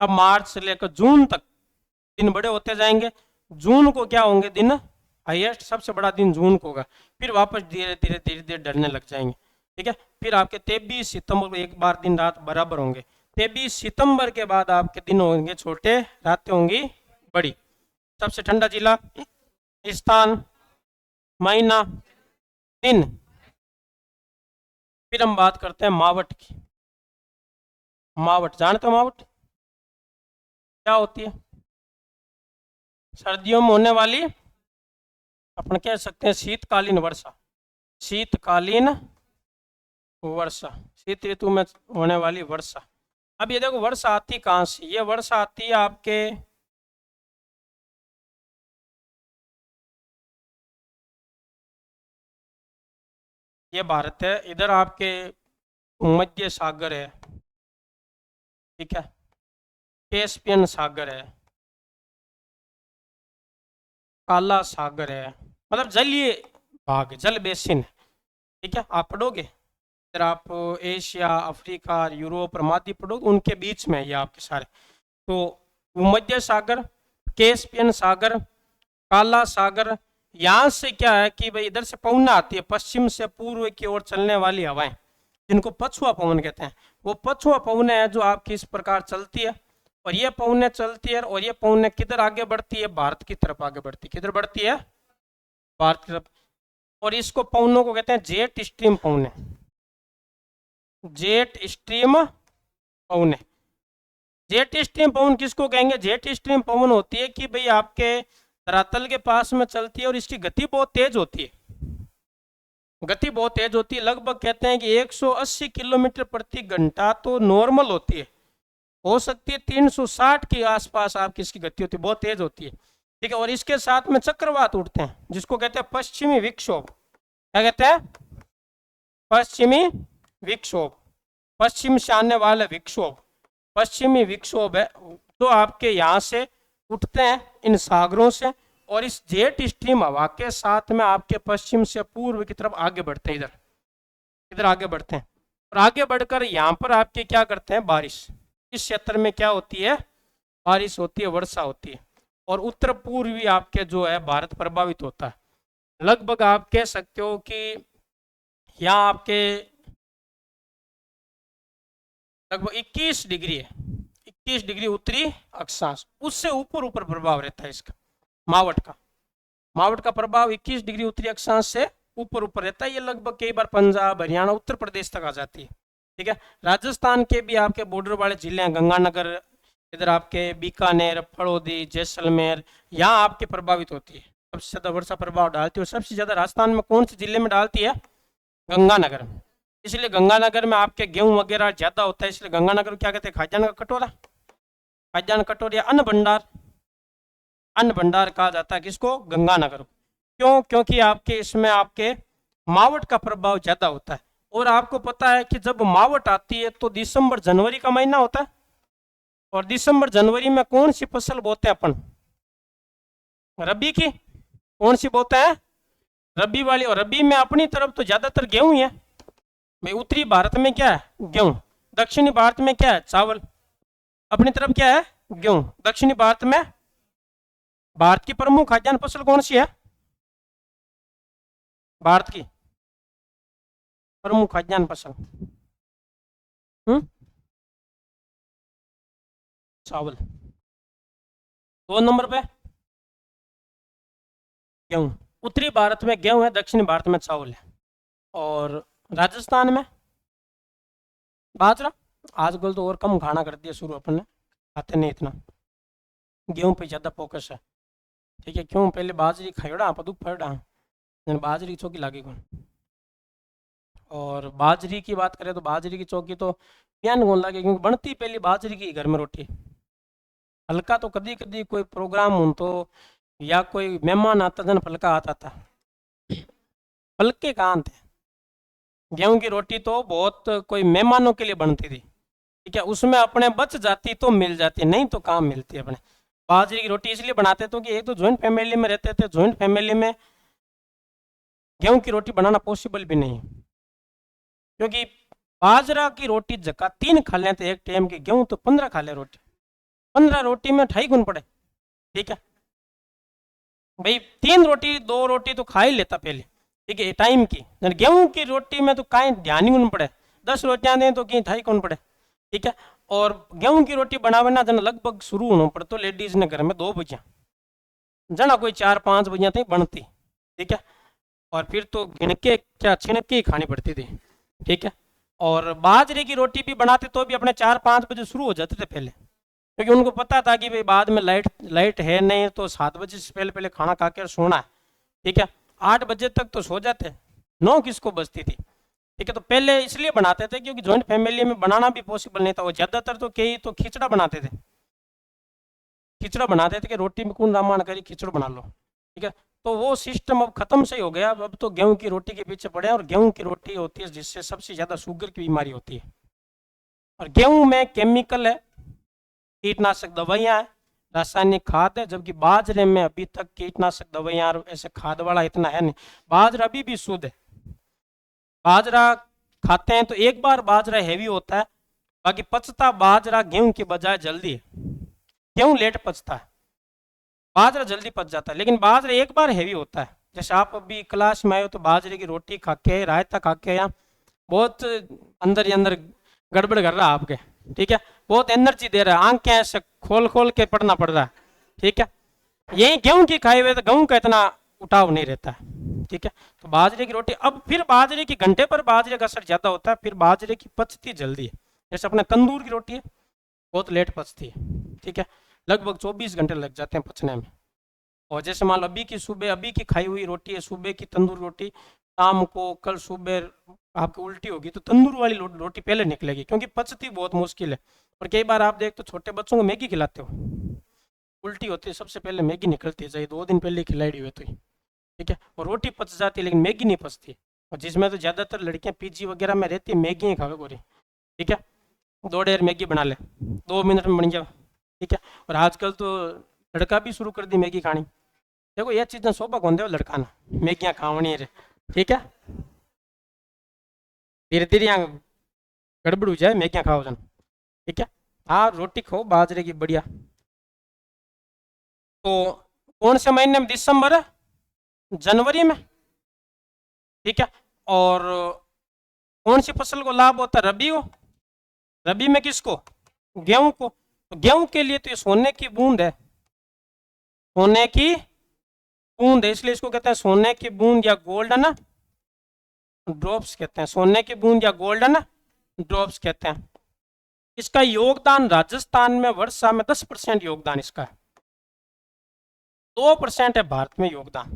अब मार्च से लेकर जून तक दिन बड़े होते जाएंगे। जून को क्या होंगे दिन, हाईएस्ट सबसे बड़ा दिन जून को होगा। फिर वापस धीरे धीरे धीरे धीरे ढलने लग जाएंगे। ठीक है। फिर आपके 23 सितंबर को एक बार दिन रात बराबर होंगे। 23 सितंबर के बाद आपके दिन होंगे छोटे, रातें होंगी बड़ी। सबसे ठंडा जिला, स्थान, महीना, दिन। फिर हम बात करते हैं मावट की। मावट जानते हो मावट क्या होती है? सर्दियों में होने वाली, अपन कह सकते हैं शीतकालीन वर्षा। शीतकालीन वर्षा, शीत ऋतु में होने वाली वर्षा। अब ये देखो वर्षा आती कहाँ से, ये वर्षा आती है आपके ये भारत है, इधर आपके मध्य सागर है, ठीक है, कैस्पियन सागर है, काला सागर है, मतलब जलीय भाग, जल बेसिन है। ठीक है, आप पढ़ोगे इधर, आप एशिया, अफ्रीका, यूरोप और महाद्वीप पढ़ोगे, उनके बीच में ये आपके सारे। तो भूमध्य सागर, कैस्पियन सागर, काला सागर, यहाँ से क्या है कि भाई इधर से पवना आती है, पश्चिम से पूर्व की ओर चलने वाली हवाएं, जिनको पछुआ पवन कहते हैं। वो पछुआ पवन है जो आपकी इस प्रकार चलती है, और ये पवने चलती है, और ये पवने किधर आगे बढ़ती है, भारत की तरफ आगे बढ़ती है। किधर बढ़ती है? भारत की तरफ। और इसको पवनों को कहते हैं जेट स्ट्रीम पवने। जेट स्ट्रीम पवने। जेट स्ट्रीम पवन किसको कहेंगे? जेट स्ट्रीम पवन होती है कि भाई आपके धरातल के पास में चलती है और इसकी गति बहुत तेज होती है। गति बहुत तेज होती है, लगभग कहते हैं कि 180 किलोमीटर प्रति घंटा तो नॉर्मल होती है, हो सकती है 360 के आसपास आपकी इसकी गति होती है, बहुत तेज होती है। ठीक है, और इसके साथ में चक्रवात उठते हैं, जिसको कहते हैं पश्चिमी विक्षोभ। क्या कहते हैं? पश्चिमी विक्षोभ, पश्चिम से आने वाले विक्षोभ, पश्चिमी विक्षोभ है जो तो यहाँ से उठते हैं इन सागरों से, और इस जेट स्ट्रीम हवा के साथ में आपके पश्चिम से पूर्व की तरफ आगे बढ़ते हैं, इधर इधर आगे बढ़ते हैं, और आगे बढ़कर यहाँ पर आपके क्या करते हैं? बारिश। इस क्षेत्र में क्या होती है? बारिश होती है, वर्षा होती है, और उत्तर पूर्वी आपके जो है भारत प्रभावित होता है। लगभग आप कह सकते हो कि यहाँ आपके लगभग 21 डिग्री है, 21 डिग्री उत्तरी अक्षांश, उससे ऊपर ऊपर प्रभाव रहता है इसका, मावट का। मावट का प्रभाव 21 डिग्री उत्तरी अक्षांश से ऊपर ऊपर रहता है। ये लगभग कई बार पंजाब, हरियाणा, उत्तर प्रदेश तक आ जाती है। ठीक है, राजस्थान के भी आपके बॉर्डर वाले जिले हैं, गंगानगर, इधर आपके बीकानेर, फड़ौदी, जैसलमेर, यहाँ आपके प्रभावित होती है, सबसे ज्यादा वर्षा प्रभाव डालती है। और सबसे ज्यादा राजस्थान में कौन से जिले में डालती है? गंगानगर। इसलिए गंगानगर में आपके गेहूं वगैरह ज्यादा होता है, इसलिए गंगानगर क्या कहते हैं? खाद्यान्न का कटोरा। खाद्यान्न कटोरा, अन्न भंडार, अन्न भंडार कहा जाता है किसको? गंगानगर। क्यों? क्योंकि आपके इसमें आपके मावट का प्रभाव ज्यादा होता है। और आपको पता है कि जब मावट आती है तो दिसंबर जनवरी का महीना होता है, और दिसंबर जनवरी में कौन सी फसल बोते हैं अपन? रबी की। कौन सी बोते हैं? रबी वाली। और रबी में अपनी तरफ तो ज्यादातर गेहूं ही है भाई। उत्तरी भारत में क्या है? गेहूं। दक्षिणी भारत में क्या है? चावल। अपनी तरफ क्या है? गेहूं। दक्षिणी भारत में भारत की प्रमुख खाद्यान्न फसल कौन सी है? भारत की प्रमुख खाद्यान्न फसल चावल। 2 नंबर पे गेहूं। उत्तरी भारत में गेहूं है, दक्षिणी भारत में चावल है। और राजस्थान में बाजरा। आजकल तो और कम खाना कर दिया शुरू, अपन ने खाते नहीं इतना, गेहूं पे ज्यादा फोकस है। ठीक है, क्यों? पहले बाजरी खाइड़ा पदुक फड़ा, बाजरी की चौकी लागी कौन। और बाजरी की बात करें तो बाजरी की चौकी तो प्यान कौन लगे, क्योंकि बनती पहली बाजरी की घर में रोटी। हल्का तो कभी कभी कोई प्रोग्राम हो तो या कोई मेहमान आता था, फलका आता था, फलके कहाँ थे? गेहूं की रोटी तो बहुत कोई मेहमानों के लिए बनती थी। ठीक है, उसमें अपने बच जाती तो मिल जाती, नहीं तो कहाँ मिलती है अपने। बाजरे की रोटी इसलिए बनाते थे कि एक तो ज्वाइंट फैमिली में रहते थे, ज्वाइंट फैमिली में गेहूं की रोटी बनाना पॉसिबल भी नहीं, क्योंकि बाजरा की रोटी जका 3 खा लें तो एक टाइम की, गेहूं तो 15 खा ले रोटी, 15 रोटी में 2.5 गुण पड़े। ठीक है भाई, 3 रोटी 2 रोटी तो खा ही लेता पहले, ठीक है टाइम की। गेहूं की रोटी में तो कहीं ध्यान ही नहीं पड़े, 10 रोटियां दें तो कहीं 2.5 गुण पड़े। ठीक है, और गेहूं की रोटी बनावे जन लगभग शुरू होना पड़े तो लेडीज ने घर में 2 बजे, जना कोई 4-5 बजे तक बनती। ठीक है, और फिर तो गिन के क्या छिनक के ही खानी पड़ती थी। ठीक है, और बाजरे की रोटी भी बनाते तो भी अपने 4-5 बजे शुरू हो जाते थे पहले, क्योंकि उनको पता था कि भाई बाद में लाइट लाइट है नहीं, तो 7 बजे से पहले पहले खाना खा कर सोना है। ठीक है, 8 बजे तक तो सो जाते, 9 किसको बजती थी। ठीक है, तो पहले इसलिए बनाते थे क्योंकि जॉइंट फैमिली में बनाना भी पॉसिबल नहीं था, वो ज़्यादातर तो कई तो खिचड़ा बनाते थे, खिचड़ा बनाते थे कि रोटी में कौन रामायण करी, खिचड़ा बना लो। ठीक है, तो वो सिस्टम अब खत्म से ही हो गया, अब तो गेहूं की रोटी के पीछे पड़े हैं, और गेहूं की रोटी होती है जिससे सबसे ज़्यादा शुगर की बीमारी होती है। और गेहूं में केमिकल है, कीटनाशक दवाइयाँ हैं, रासायनिक खाद है, जबकि बाजरे में अभी तक कीटनाशक दवाइयाँ और ऐसे खाद वाला इतना है नहीं। बाजरा अभी भी शुद्ध है, बाजरा खाते हैं तो एक बार बाजरा हैवी होता है, बाकी पचता बाजरा गेहूं के बजाय जल्दी है, गेहूं लेट पचता है, बाजरा जल्दी पच जाता है, लेकिन बाजरा एक बार हैवी होता है। जैसे आप अभी क्लास में आए हो तो बाजरे की रोटी खा के रायता खा के यहाँ बहुत अंदर ही अंदर गड़बड़ कर रहा है आपके। ठीक है, बहुत एनर्जी दे रहा है, आंखें ऐसे खोल खोल के पढ़ना पड़ रहा है। ठीक है, यही गेहूं की खाए हुए तो गेहूं का इतना उठाव नहीं रहता है। ठीक है, तो बाजरे की रोटी, अब फिर बाजरे की घंटे पर बाजरे का असर ज्यादा होता है, फिर बाजरे की पचती जल्दी है। जैसे अपने तंदूर की रोटी है, बहुत लेट पचती है। ठीक है, लगभग 24 घंटे लग जाते हैं पचने में। और जैसे मान लो अभी की सुबह अभी की खाई हुई रोटी है, सुबह की तंदूर रोटी, शाम को कल सुबह आपकी उल्टी होगी तो तंदूर वाली रोटी पहले निकलेगी, क्योंकि पचती बहुत मुश्किल है। और कई बार आप देख तो छोटे बच्चों को मैगी खिलाते हो, उल्टी होती है सबसे पहले मैगी निकलती है, चाहिए 2 दिन पहले खिलाई हुई तो ही। ठीक है, और रोटी पच जाती है लेकिन मैगी नहीं पचती, और जिसमें तो ज़्यादातर लड़कियां पीजी वगैरह में रहती है, मैगी ही खावे गोरी। ठीक है, 2 डेर मैगी बना ले, 2 मिनट में बन जाओ। ठीक है, और आजकल तो लड़का भी शुरू कर दी मैगी खानी। देखो ये चीज़ें शोभा कौन दे लड़का ना, मैगियाँ खावनी है। ठीक है, धीरे धीरे यहाँ गड़बड़ हो जाए, मैगियाँ खाओ जन। ठीक है, हाँ रोटी खाओ बाजरे की बढ़िया। तो कौन से महीने में, दिसंबर जनवरी में। ठीक है, और कौन सी फसल को लाभ होता है, रबी को, रबी में किसको, गेहूं को। तो गेहूं के लिए तो ये सोने की बूंद है, सोने की बूंद है, इसलिए इसको कहते हैं सोने की बूंद या गोल्डन ड्रॉप्स कहते हैं, सोने की बूंद या गोल्डन ड्रॉप्स कहते हैं। इसका योगदान राजस्थान में वर्षा में 10% योगदान इसका है, 2% है भारत में योगदान।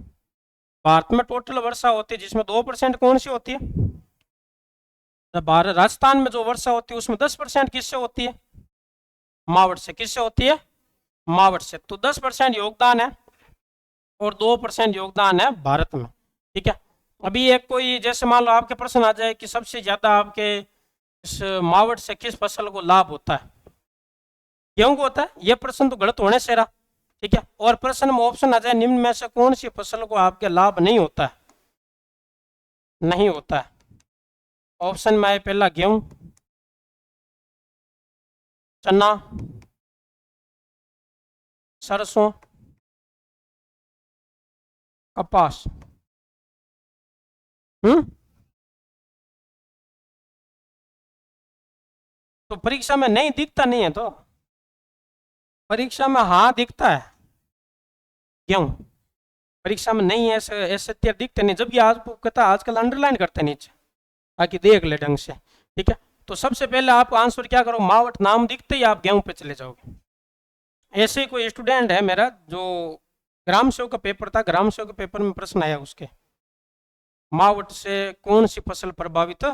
भारत में टोटल वर्षा होती है जिसमें 2% कौन सी होती है, भारत राजस्थान में जो वर्षा होती है उसमें 10% किससे होती है, मावट से। किससे होती है, मावट से। तो 10% योगदान है और 2% योगदान है भारत में। ठीक है, अभी एक कोई जैसे मान लो आपके प्रश्न आ जाए कि सबसे ज्यादा आपके इस मावट से किस फसल को लाभ होता है, गेहूं को होता है, ये प्रश्न तो गलत होने से रहा। ठीक है, और प्रश्न में ऑप्शन आ जाए निम्न में से कौन सी फसल को आपके लाभ नहीं होता है, नहीं होता है। ऑप्शन में आए पहला गेहूं, चना, सरसों, कपास। तो परीक्षा में नहीं दिखता नहीं है, तो परीक्षा में हाँ दिखता है गेहूं, परीक्षा में नहीं है, ऐसे ऐसे दिखते नहीं, जबकि आज कहता आजकल अंडरलाइन करते हैं नीचे ताकि देख ले ढंग से। ठीक है, तो सबसे पहले आप आंसर क्या करो, मावट नाम दिखते ही आप गेहूं पे चले जाओगे। ऐसे ही कोई स्टूडेंट है मेरा जो ग्राम सेवक का पेपर था, ग्राम सेवक के पेपर में प्रश्न आया उसके, मावट से कौन सी फसल प्रभावित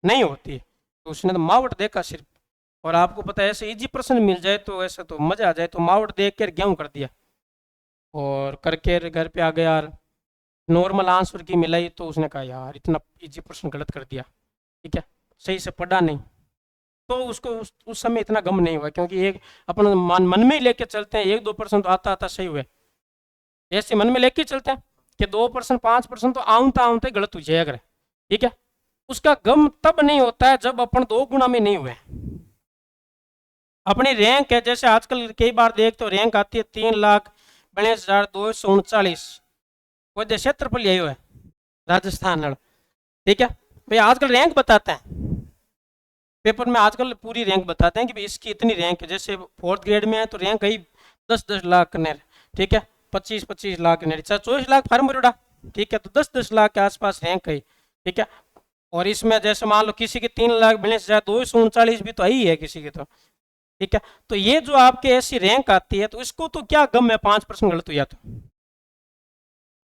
नहीं होती, तो उसने तो मावट देखा सिर्फ। और आपको पता है ऐसे इजी प्रश्न मिल जाए तो ऐसे तो मजा आ जाए, तो मावट देख कर गेहूं कर दिया, और करके घर पे आ गया यार, नॉर्मल आंसर की मिलाई, तो उसने कहा यार इतना इजी प्रश्न गलत कर दिया। ठीक है, सही से पढ़ा नहीं, तो उसको उस समय इतना गम नहीं हुआ, क्योंकि एक अपन मन में ही लेके चलते हैं 1-2% तो आता आता सही हुए, ऐसे मन में लेके चलते हैं कि 2% 5% तो आउंता आउंता गलत हो जाए अगर। ठीक है, उसका गम तब नहीं होता है जब अपन 2 गुना में नहीं हुए। अपनी रैंक है, जैसे आजकल कई बार देखते हो रैंक आती है 3,42,239, कोई क्षेत्रफल यही है राजस्थान, ठीक है भाई। आजकल रैंक बताते हैं पेपर में, आजकल पूरी रैंक बताते हैं कि भाई इसकी इतनी रैंक है। जैसे 4th ग्रेड में है तो रैंक है 10-10 लाख ने, ठीक है, 25-25 लाख ने, 24 लाख फार्म भरोड़ा, ठीक है, तो 10-10 लाख के आसपास रैंक है, ठीक है। और इसमें जैसे मान लो किसी की 3,42,239 भी तो आई है किसी की, तो ठीक है। तो ये जो आपके ऐसी रैंक आती है तो इसको तो क्या गम है 5% गलत हुआ तो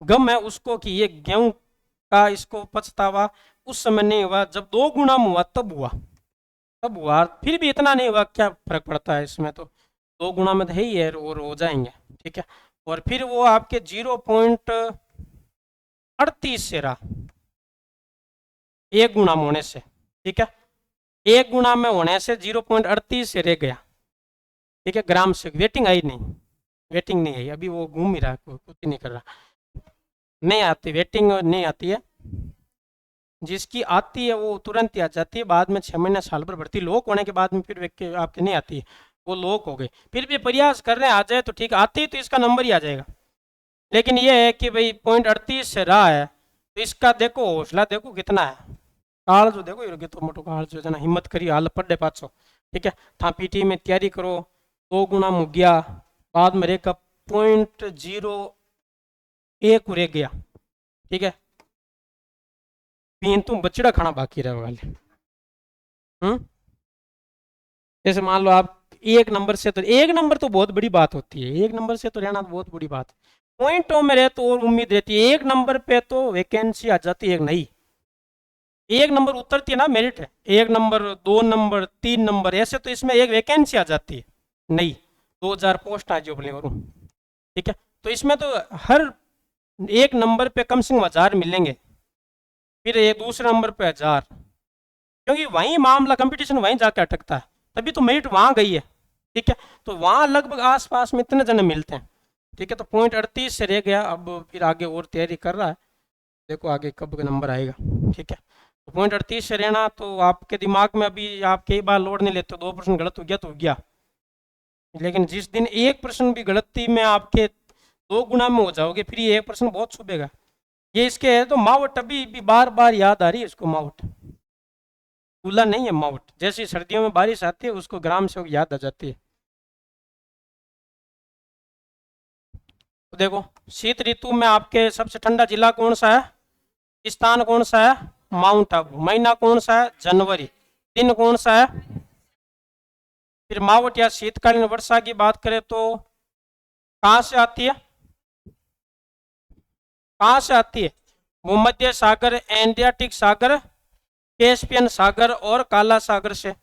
गम है उसको कि ये गेहूं का इसको पछतावा उस समय नहीं हुआ जब 2 गुना में हुआ, तब हुआ। फिर भी इतना नहीं हुआ, क्या फर्क पड़ता है इसमें, तो 2 गुना में तो है ही है और हो जाएंगे, ठीक है। और फिर वो आपके 0.38 से रहा 1 गुना में होने से, ठीक है, 1 गुना में होने से 0.38 से रह गया, ठीक है। ग्राम से वेटिंग आई नहीं, वेटिंग नहीं आई अभी, वो घूम ही रहा है, कुछ नहीं कर रहा, नहीं आती वेटिंग, नहीं आती है। जिसकी आती है वो तुरंत ही आ जाती है, बाद में 6 महीने साल भर भर्ती लॉक होने के बाद में फिर आपकी नहीं आती है, वो लॉक हो गई। फिर भी प्रयास कर रहे हैं आ जाए तो ठीक, आती है तो इसका नंबर ही आ जाएगा। लेकिन ये है कि भाई 0.38 से रहा है तो इसका देखो हौसला देखो कितना है, काल जो देखो ये तो मोटो काल जो जना हिम्मत करी हाल पढ़े पाछो, ठीक है। था पीटी में तैयारी करो, 2 गुना में गया, बाद में रेखा 0.01 रह गया, ठीक है। पीन तुम बचड़ा खाना बाकी रहे वाले, जैसे मान लो आप 1 नंबर से, तो 1 नंबर तो बहुत बड़ी बात होती है, 1 नंबर से तो रहना तो बहुत बड़ी बात है। पॉइंटों में रहे तो और उम्मीद रहती है, 1 नंबर पे तो वैकेंसी आ जाती है एक नई, 1 नंबर उतरती है ना, मेरिट है 1 नंबर 2 नंबर 3 नंबर, ऐसे तो इसमें एक वैकेंसी आ जाती है नई, 2,000 पोस्ट आ जाओ और, ठीक है। तो इसमें तो हर 1 नंबर पे कम से कम 1,000 मिलेंगे, फिर ये दूसरे नंबर पे 1,000, क्योंकि वहीं मामला कंपटीशन वहीं जाके अटकता है, तभी तो मेरिट वहां गई है, ठीक है। तो वहां लगभग आसपास में इतने जने मिलते हैं, ठीक है। तो 0.38 से रह गया, अब फिर आगे और तैयारी कर रहा है, देखो आगे कब नंबर आएगा, ठीक है। तो 0.38 से रहना, तो आपके दिमाग में अभी आप कई बार लोड नहीं लेते, 2% गलत हो गया तो हो गया, लेकिन जिस दिन 1% भी गलती में आपके 2 गुना में हो जाओगे फिर ये 1% बहुत छुपेगा। ये इसके है तो मावट अभी भी बार बार याद आ रही है इसको, मावट दूल्हा नहीं है, मावट जैसी सर्दियों में बारिश आती है उसको ग्राम सेवक याद आ जाती है। तो देखो शीत ऋतु में आपके सबसे ठंडा जिला कौन सा है, स्थान कौन सा है, माउंट आबू, महीना कौन सा है, जनवरी, दिन कौन सा है। फिर मावट या शीतकालीन वर्षा की बात करें तो कहाँ से आती है, कहाँ से आती है, भूमध्य सागर, एंडियाटिक सागर, कैस्पियन सागर और काला सागर से।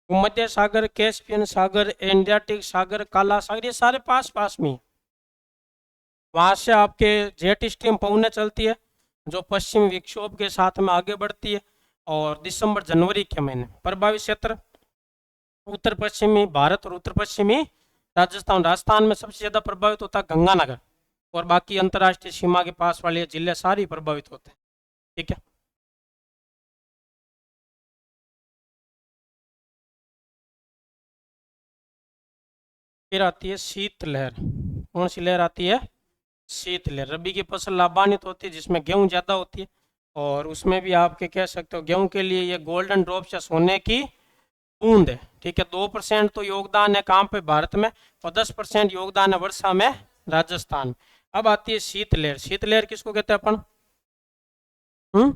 भूमध्य सागर, कैस्पियन सागर, एंडियाटिक सागर, काला सागर, ये सारे पास पास में। वहां से आपके जेट स्ट्रीम पहुंचने चलती है जो पश्चिमी विक्षोभ के साथ में आगे बढ़ती है, और दिसंबर जनवरी के महीने प्रभावित क्षेत्र उत्तर पश्चिमी भारत और उत्तर पश्चिमी राजस्थान। राजस्थान में सबसे ज्यादा प्रभावित होता है गंगानगर, और बाकी अंतर्राष्ट्रीय सीमा के पास वाले जिले सारे प्रभावित होते हैं, ठीक है। फिर आती है शीतलहर, कौन सी लहर आती है, शीतलहर। रबी की फसल लाभान्वित होती है जिसमें गेहूं ज्यादा होती है, और उसमें भी आपके कह सकते हो गेहूं के लिए ये गोल्डन ड्रॉप या सोने की बूंद है, ठीक है। 2% तो योगदान है काम पे भारत में, और 10% योगदान है वर्षा में राजस्थान में। अब आती है शीतलहर, शीतलहर किसको कहते हैं अपन, हम्म,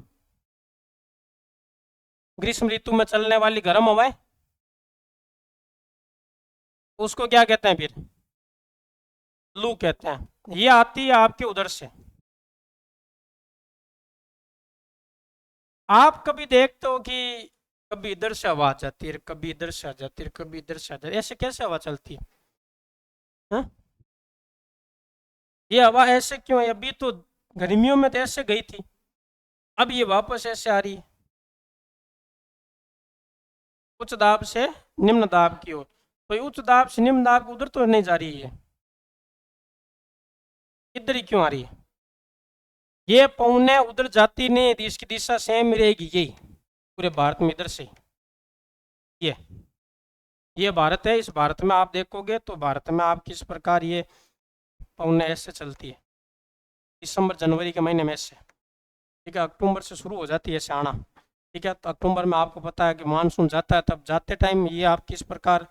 ग्रीष्म ऋतु में चलने वाली गर्म हवाएं, उसको क्या कहते हैं फिर, लू कहते हैं। ये आती है आपके उधर से। आप कभी देखते हो कि कभी इधर से हवा आ जाती है, कभी इधर से आ जाती है, कभी इधर से आ जाती है, ऐसे कैसे हवा चलती है? हाँ? ये हवा ऐसे क्यों है? अभी तो गर्मियों में तो ऐसे गई थी, अब ये वापस ऐसे आ रही है, उच्च दाब से निम्न दाब की ओर। तो ये उच्च दाब से निम्न दाब उधर तो नहीं जा रही है, इधर ही क्यों आ रही है? ये पौने उधर जाती नहीं है, इसकी दिशा सेम रहेगी यही पूरे भारत में, इधर से। ये ये भारत है, इस भारत में आप देखोगे तो भारत में आप किस प्रकार ये पौने ऐसे चलती है, दिसंबर जनवरी के महीने में ऐसे, ठीक है। अक्टूबर से शुरू हो जाती है ऐसे आना, ठीक है। तो अक्टूबर में आपको पता है कि मानसून जाता है, तब जाते टाइम ये आप किस प्रकार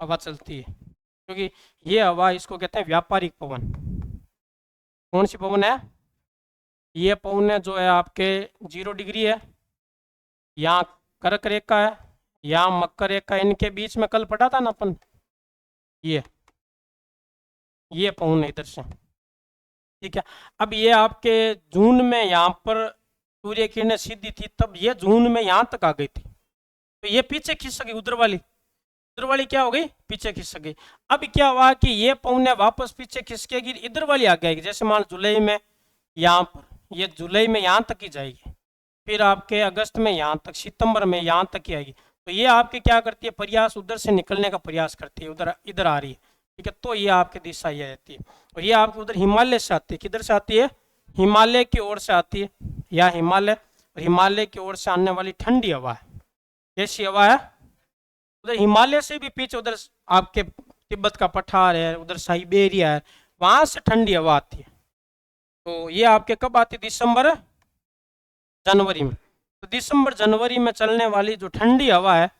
हवा चलती है, क्योंकि ये हवा इसको कहते हैं व्यापारिक पवन। कौन सी पवन है? ये पवन जो है आपके 0 डिग्री है, यहाँ कर्क रेखा है, यहाँ मकर रेखा, इनके बीच में कल पढ़ा था ना अपन, ये पवन है इधर से, ठीक है। अब ये आपके जून में यहाँ पर सूर्य किरणें सीधी थी, तब ये जून में यहाँ तक आ गई थी, तो ये पीछे खिसक गई, उधर वाली क्या हो गई, पीछे खिसक गई। अब क्या हुआ कि ये पौने वापस पीछे खिसकेगी, इधर वाली आ जाएगी, जैसे मान जुलाई में यहाँ पर, ये जुलाई में यहाँ तक ही जाएगी, फिर आपके अगस्त में यहाँ तक, सितंबर में यहाँ तक ही आएगी। तो ये आपके क्या करती है, प्रयास उधर से निकलने का प्रयास करती है, उधर इधर आ रही है, ठीक है। तो ये आपकी दिशा ये रहती है, और ये आपके उधर हिमालय से आती है, किधर से आती है, हिमालय की ओर से आती है, या हिमालय, और हिमालय की ओर से आने वाली ठंडी हवा है, कैसी हवा है, उधर हिमालय से भी पीछे, उधर आपके तिब्बत का पठार है, उधर साइबेरिया है, वहां से ठंडी हवा आती है। तो ये आपके कब आती है, दिसंबर जनवरी में। तो दिसंबर जनवरी में चलने वाली जो ठंडी हवा है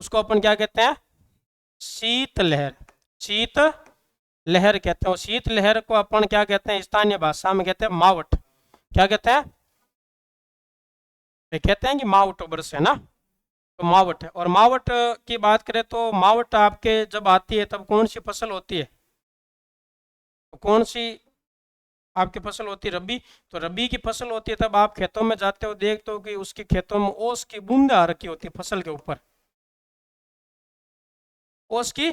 उसको अपन क्या कहते हैं, शीत लहर, शीत लहर कहते हैं। और शीत लहर को अपन क्या कहते हैं, स्थानीय भाषा में कहते हैं मावट। क्या कहते हैं, कहते हैं कि मावट उबर से ना, तो मावट है। और मावट की बात करें तो मावट आपके जब आती है तब कौन सी फसल होती है, तो कौन सी आपकी फसल होती है, रबी। तो रबी की फसल होती है, तब आप खेतों में जाते हो, देखते हो कि उसके खेतों में ओस की बूंदें आ रखी होती है फसल के ऊपर, ओस की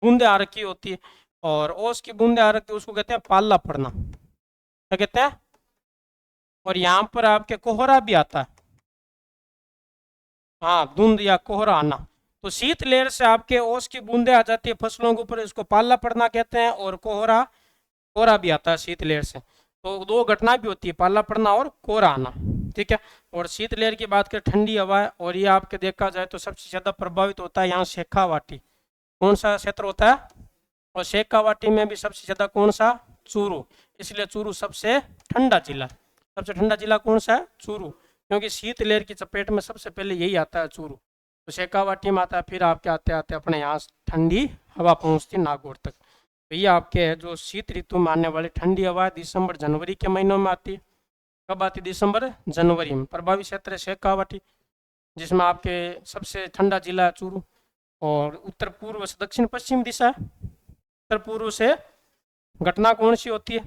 बूंदें आ रखी होती है, और ओस की बूंदें आ रखी, उसको कहते हैं पाला पड़ना, क्या कहते हैं। और यहाँ पर आपके कोहरा भी आता है, हाँ, धुंध या कोहरा आना। तो शीत लहर से आपके ओस की बूंदें आ जाती है फसलों के ऊपर, इसको पाला पड़ना कहते हैं। और कोहरा, कोहरा भी आता है शीत लहर से। तो दो घटना भी होती है, पाला पड़ना और कोहरा आना, ठीक है। और शीत लहर की बात करें, ठंडी हवा है, और ये आपके देखा जाए तो सबसे ज्यादा प्रभावित होता है यहाँ शेखावाटी। कौन सा क्षेत्र होता है, और शेखावाटी में भी सबसे ज्यादा कौन सा, चूरू। इसलिए चूरू सबसे ठंडा जिला, सबसे ठंडा जिला कौन सा है, चूरू, क्योंकि शीत लहर की चपेट में सबसे पहले यही आता है, चूरू। तो शेखावाटी में आता है, फिर आपके आते आते अपने यहाँ ठंडी हवा पहुँचती नागौर तक। तो ये आपके जो शीत ऋतु में आने वाली ठंडी हवा है, दिसंबर जनवरी के महीनों में आती है। कब आती है, दिसंबर जनवरी में। प्रभावी क्षेत्र है शेखावाटी, जिसमें आपके सबसे ठंडा जिला है चूरू। और उत्तर पूर्व से दक्षिण पश्चिम दिशा है, उत्तर पूर्व से घटना कौन सी होती है,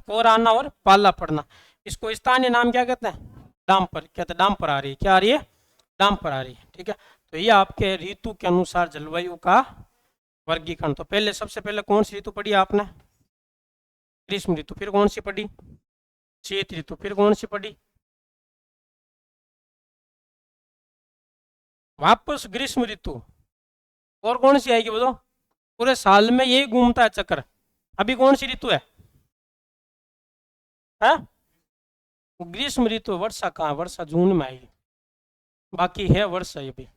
कोहरा आना और पाला पड़ना। इसको स्थानीय नाम क्या कहते हैं, डाम्पर कहते हैं। डाम्पर आ रही है, क्या आ रही है, डाम्पर आ रही है, ठीक है। तो ये आपके ऋतु के अनुसार जलवायु का वर्गीकरण। तो पहले सबसे पहले कौन सी ऋतु पढ़ी आपने, ग्रीष्म ऋतु, फिर कौन सी पढ़ी, शीत ऋतु, फिर कौन सी पढ़ी, वापस ग्रीष्म ऋतु, और कौन सी आएगी बताओ, पूरे साल में यही घूमता है चक्कर। अभी कौन सी ऋतु है? ग्रीष्म ऋतु। वर्षा कहाँ, वर्षा जून में आएगी, बाकी है वर्षा ये भी।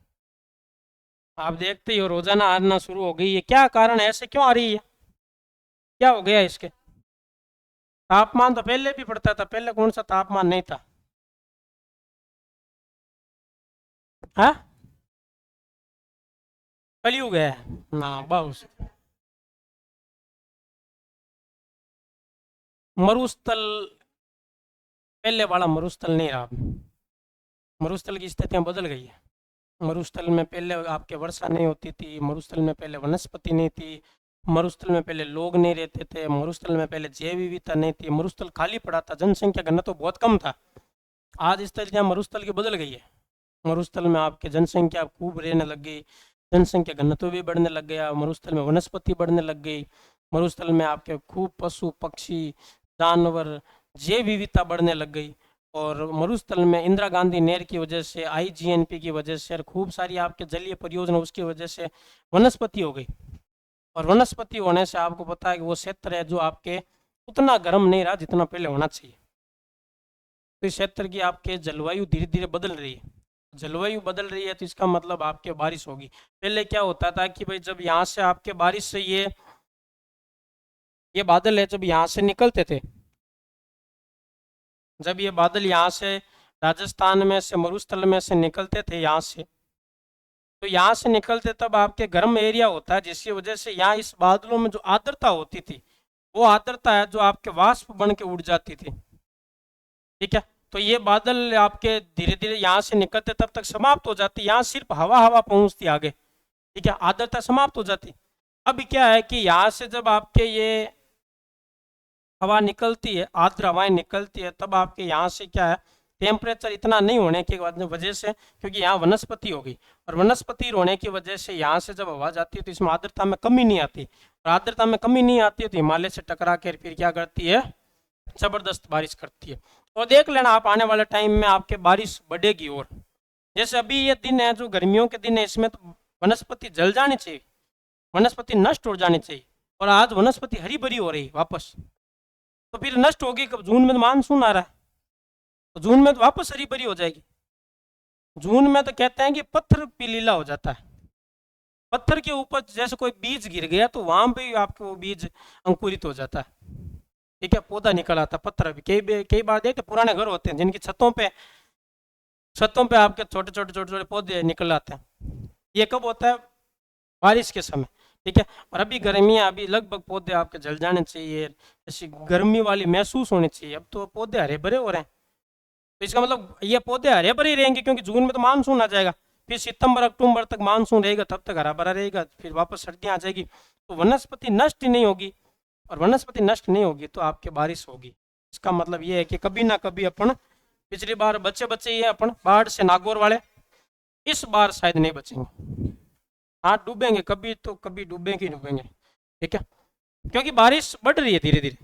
आप देखते ही हो रोजाना आना शुरू हो गई है, क्या कारण है, ऐसे क्यों आ रही है, क्या हो गया इसके। तापमान तो पहले भी पड़ता था, पहले कौन सा तापमान नहीं था, हाँ, कलयुग है ना, बहुत। मरुस्थल, पहले वाला मरुस्थल नहीं रहा, मरुस्थल की स्थितियां बदल गई है। मरुस्थल में पहले आपके वर्षा नहीं होती थी, मरुस्थल में पहले वनस्पति नहीं थी, मरुस्थल में पहले लोग नहीं रहते थे, मरुस्थल में पहले जैव विविधता नहीं थी, मरुस्थल खाली पड़ा था, जनसंख्या घनत्व तो बहुत कम था। आज स्थल क्या मरुस्थल की बदल गई है। मरुस्थल में आपके जनसंख्या खूब रहने लग गई, जनसंख्या घनत्व भी बढ़ने लग गया, मरुस्थल में वनस्पति बढ़ने लग गई, मरुस्थल में आपके खूब पशु पक्षी जानवर जैव विविधता बढ़ने लग गई। और मरुस्थल में इंदिरा गांधी नहर की वजह से, आईजीएनपी की वजह से और खूब सारी आपके जलीय परियोजना उसकी वजह से वनस्पति हो गई। और वनस्पति होने से आपको पता है कि वो क्षेत्र है जो आपके उतना गर्म नहीं रहा जितना पहले होना चाहिए। तो इस क्षेत्र की आपके जलवायु धीरे धीरे बदल रही है। जलवायु बदल रही है तो इसका मतलब आपके बारिश होगी। पहले क्या होता था कि भाई जब यहाँ से आपके बारिश से ये बादल है जब यहाँ से निकलते थे, जब ये बादल यहाँ से राजस्थान में से मरुस्थल में से निकलते थे यहाँ से, तो यहाँ से निकलते तब आपके गर्म एरिया होता है, जिसकी वजह से यहाँ इस बादलों में जो आर्द्रता होती थी वो आर्द्रता है जो आपके वाष्प बन के उड़ जाती थी। ठीक है, तो ये बादल आपके धीरे धीरे यहाँ से निकलते तब तक समाप्त हो जाती, यहाँ सिर्फ हवा हवा पहुंचती आगे। ठीक है, आर्द्रता समाप्त हो जाती। अब क्या है कि यहाँ से जब आपके ये हवा निकलती है, आर्द्र हवाएं निकलती है, तब आपके यहाँ से क्या है टेम्परेचर इतना नहीं होने की वजह से, क्योंकि यहाँ वनस्पति होगी और वनस्पति होने की वजह से यहाँ से जब हवा जाती है तो इसमें आर्द्रता में कमी नहीं आती, और आर्द्रता में कमी नहीं आती है तो हिमालय से टकरा कर फिर क्या करती है, जबरदस्त बारिश करती है। और देख लेना आप आने वाले टाइम में आपके बारिश बढ़ेगी। और जैसे अभी ये दिन है जो गर्मियों के दिन है, इसमें तो वनस्पति जल जानी चाहिए, वनस्पति नष्ट हो जानी चाहिए, और आज वनस्पति हरी भरी हो रही वापस। तो फिर नष्ट होगी कब, जून में तो मानसून आ रहा है, तो जून में तो वापस हरी भरी हो जाएगी। जून में तो कहते हैं कि पत्थर पीलीला हो जाता है, पत्थर के ऊपर जैसे कोई बीज गिर गया तो वहां पे आपको वो बीज अंकुरित हो जाता है। ठीक है, पौधा निकल आता पत्थर। अभी कई बार देखते पुराने घर होते हैं जिनकी छतों पे आपके छोटे छोटे छोटे छोटे पौधे निकल आते हैं। ये कब होता है, बारिश के समय। ठीक है, और अभी गर्मियाँ, अभी लगभग पौधे आपके जल जाने चाहिए, ऐसी गर्मी वाली महसूस होनी चाहिए। अब तो पौधे हरे भरे हो रहे हैं, तो इसका मतलब ये पौधे हरे भरे ही रहेंगे, क्योंकि जून में तो मानसून आ जाएगा, फिर सितंबर अक्टूबर तक मानसून रहेगा, तब तक हरा भरा रहेगा, फिर वापस सर्दियाँ आ जाएगी, तो वनस्पति नष्ट ही नहीं होगी। और वनस्पति नष्ट नहीं होगी तो आपके बारिश होगी। इसका मतलब ये है कि कभी ना कभी अपन, पिछली बार बच्चे बच्चे ये अपन बाढ़ से नागौर वाले, इस बार शायद नहीं बचेंगे। हाँ डूबेंगे कभी, तो कभी डूबेंगे ही डूबेंगे। ठीक है, क्योंकि बारिश बढ़ रही है धीरे धीरे।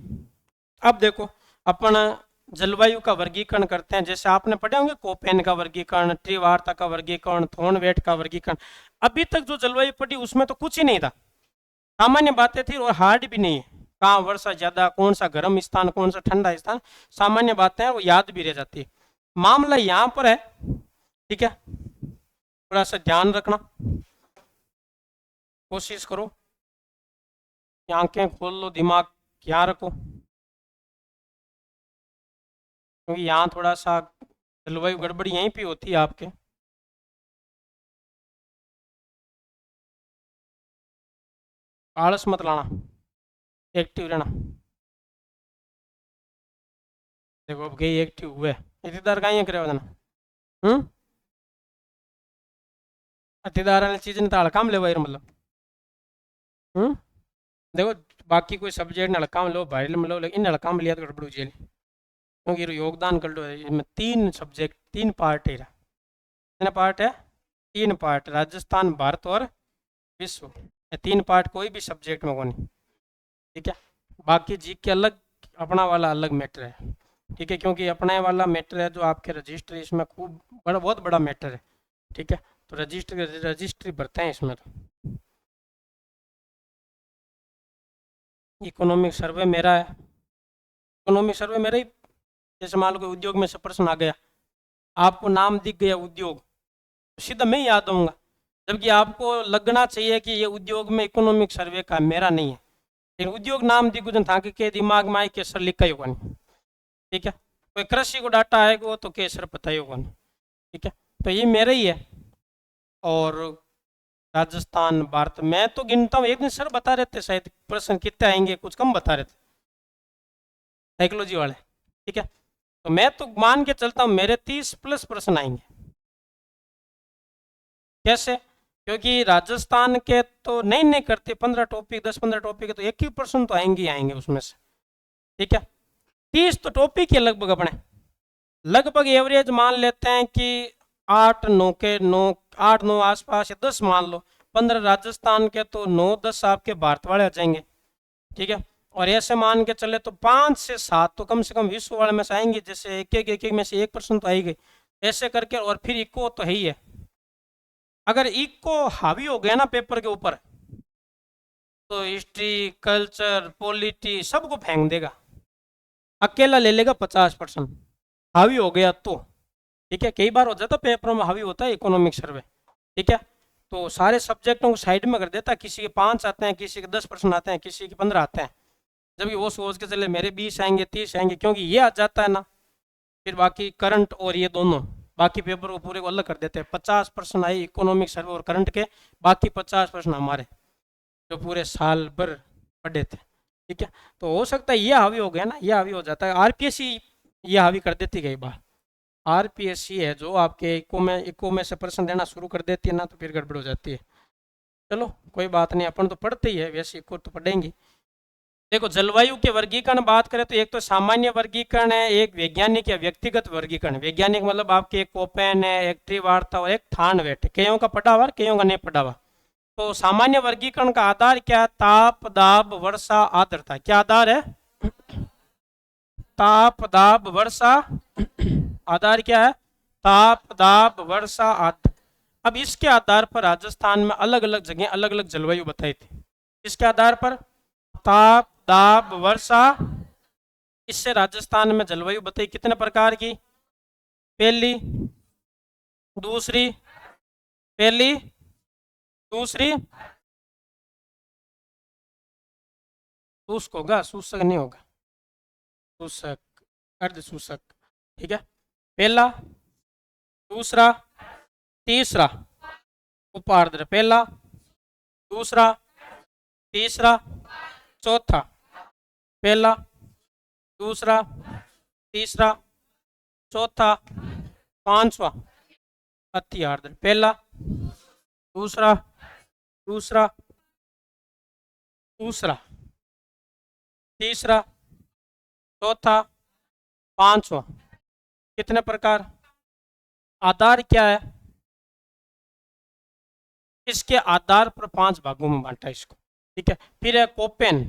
अब देखो अपन जलवायु का वर्गीकरण करते हैं, जैसे आपने पढ़े होंगे कोपेन का वर्गीकरण, त्रिवार्ता का वर्गीकरण, थॉर्नवेट का वर्गीकरण। अभी तक जो जलवायु पढ़ी उसमें तो कुछ ही नहीं था, सामान्य बातें थी और हार्ड भी नहीं है। कहाँ वर्षा ज्यादा, कौन सा गर्म स्थान, कौन सा ठंडा स्थान, सामान्य बातें हैं, वो याद भी रह जाती है। मामला यहाँ पर है। ठीक है, थोड़ा सा ध्यान रखना, कोशिश करो, आंखें खोल लो, दिमाग यहाँ रखो, क्योंकि यहाँ थोड़ा सा जलवायु गड़बड़ी यहीं पे होती है आपके। आलस मत लाना, एक्टिव रहना। देखो अब गई एक्टिव हुए, इतदार कहीं करे वजन। अतिदार चीज ने तो हड़काम ले भाई, मतलब देखो बाकी कोई सब्जेक्ट ने हड़काम लो भाई में लो, लेकिन हड़काम लिया तो गड़बड़ हो जाए, क्योंकि योगदान कर लो इसमें। 3 सब्जेक्ट 3 पार्ट है, कितने पार्ट है, 3 पार्ट, राजस्थान भारत और विश्व, ये 3 पार्ट कोई भी सब्जेक्ट में कौन। ठीक है, बाकी जी के अलग, अपना वाला अलग मैटर है। ठीक है, क्योंकि अपने वाला मैटर है जो आपके रजिस्टर, इसमें खूब बड़ा, बहुत बड़ा मैटर है। ठीक है, तो रजिस्ट्री भरते हैं इसमें। तो इकोनॉमिक सर्वे मेरा है, इकोनॉमिक सर्वे मेरा ही। जैसे मान लो कि उद्योग में से प्रश्न आ गया, आपको नाम दिख गया उद्योग, सीधा मैं ही याद आऊँगा, जबकि आपको लगना चाहिए कि ये उद्योग में इकोनॉमिक सर्वे का मेरा नहीं है, लेकिन उद्योग नाम दिग्गुजन था कि के दिमाग में आए के सर लिखा ही होगा नहीं। ठीक है, कोई कृषि को डाटा आएगा तो के सर पता ही होगा नहीं। ठीक है, तो ये मेरा ही है। और राजस्थान भारत, मैं तो गिनता हूँ, एक दिन सर बता रहे थे शायद प्रश्न कितने आएंगे, कुछ कम बता रहे थे साइकोलॉजी वाले। ठीक है, तो मैं तो मान के चलता हूँ मेरे 30+ प्रश्न आएंगे। कैसे, क्योंकि राजस्थान के तो नहीं करते, 15 टॉपिक 10-15 टॉपिक तो 1 ही% तो आएंगे ही आएंगे उसमें से, ठीक है। 30 तो टॉपिक है लगभग अपने, लगभग एवरेज मान लेते हैं कि 8-9 आसपास या 10 मान लो, 15 राजस्थान के तो 9-10 आपके भारत वाले आ जाएंगे, ठीक है। और ऐसे मान के चले तो 5 से 7 तो कम से कम विश्व वाले में से आएंगे, जैसे एक में से 1% तो आएगी, ऐसे करके। और फिर इको तो है ही है, अगर इको हावी हो गया ना पेपर के ऊपर तो हिस्ट्री कल्चर पॉलिटी सबको फेंक देगा, अकेला ले लेगा 50% हावी हो गया तो, ठीक है। कई बार हो जाता पेपरों में हावी होता है इकोनॉमिक सर्वे, ठीक है, तो सारे सब्जेक्टों को साइड में कर देता है, किसी के 5 आते हैं, किसी के 10% आते हैं, किसी के 15 आते हैं, जबकि वो सोच के चले मेरे 20 आएंगे 30 आएंगे, क्योंकि ये आ जाता है ना, फिर बाकी करंट और ये दोनों बाकी पेपर को पूरे को अलग कर देते हैं। 50% आए इकोनॉमिक सर्वे और करंट के, बाकी 50% हमारे जो पूरे साल भर पढ़े थे, ठीक है। तो हो सकता है ये हावी हो गया ना, ये हावी हो जाता है, आरपीएससी ये हावी कर देती कई बार। आरपीएससी है जो आपके इको में से प्रश्न देना शुरू कर देती है ना, तो फिर गड़बड़ हो जाती है। चलो कोई बात नहीं, अपन तो पढ़ते ही है वैसे, इको तो पढ़ेंगे। देखो जलवायु के वर्गीकरण बात करें तो एक तो सामान्य वर्गीकरण है, एक वैज्ञानिक या व्यक्तिगत वर्गीकरण। वैज्ञानिक मतलब आपके एक कोपेन है, एक त्रिवार्ता और एक थानवेट, कईयों का पढ़ा हुआ कईयों का नहीं पढ़ा हुआ। तो सामान्य वर्गीकरण का आधार क्या है? ताप दाब वर्षा आर्द्रता। क्या आधार है? ताप दाब वर्षा आधार क्या है? ताप दाब वर्षा आर्द्रता। अब इसके आधार पर राजस्थान में अलग अलग जगह अलग अलग जलवायु बताई थी। इसके आधार पर ताप दाब वर्षा, इससे राजस्थान में जलवायु बताई कितने प्रकार की? पहली दूसरी, पहली दूसरी, शुष्क होगा, शुष्क नहीं होगा, शुष्क अर्ध शुष्क, ठीक है। पहला दूसरा तीसरा उपार्द्र, पहला दूसरा तीसरा चौथा, पहला दूसरा तीसरा चौथा पांचवा अति आर्द्र। पहला दूसरा दूसरा दूसरा तीसरा चौथा पांचवा, कितने प्रकार? आधार क्या है? इसके आधार पर 5 भागों में बांटा इसको, ठीक है। फिर है कोपेन,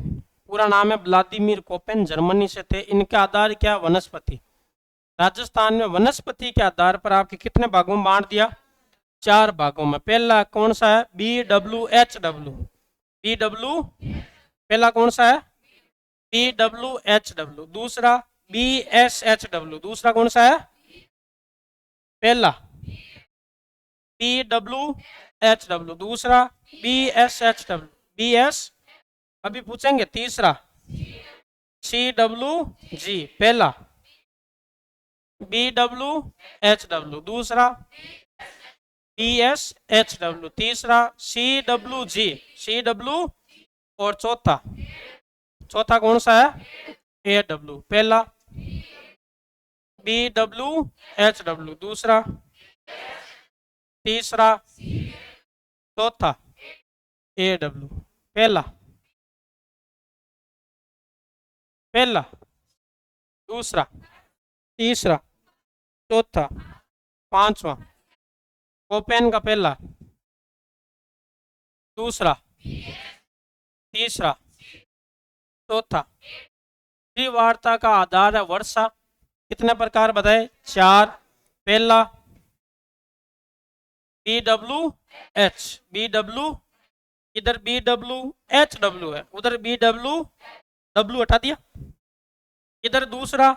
पूरा नाम है व्लादिमीर कोपेन, जर्मनी से थे। इनके आधार क्या? वनस्पति। राजस्थान में वनस्पति के आधार पर आपके कितने भागों में बांट दिया? 4 भागों में। पहला कौन सा है? BWHW। BW पहला कौन सा है? BWHW। दूसरा BSHW। दूसरा कौन सा है? पहला BWHW, दूसरा BSHW। BS अभी पूछेंगे। तीसरा CWG, पहला BWHW, दूसरा BSHW, तीसरा CWG, CW और चौथा कौन सा है? AW। पहला BWHW, दूसरा तीसरा चौथा AW। पहला दूसरा तीसरा चौथा पांचवा। कोपेन का पहला दूसरा तीसरा चौथा। त्रिवार्ता का आधार है वर्षा। कितने प्रकार बताए? 4। पहला BWH, BW इधर BWHW है, उधर BWW हटा दिया। इधर दूसरा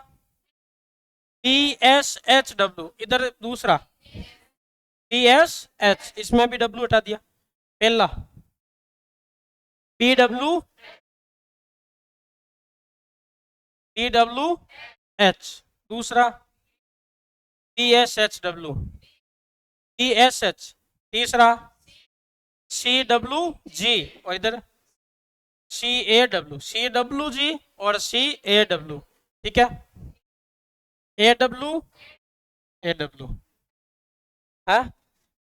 BSHW, इधर दूसरा BSH, इसमें भी W हटा दिया। पहला BWH, दूसरा BSHW, BSH, तीसरा CWG और इधर CWG और CAW, ठीक है। AW है।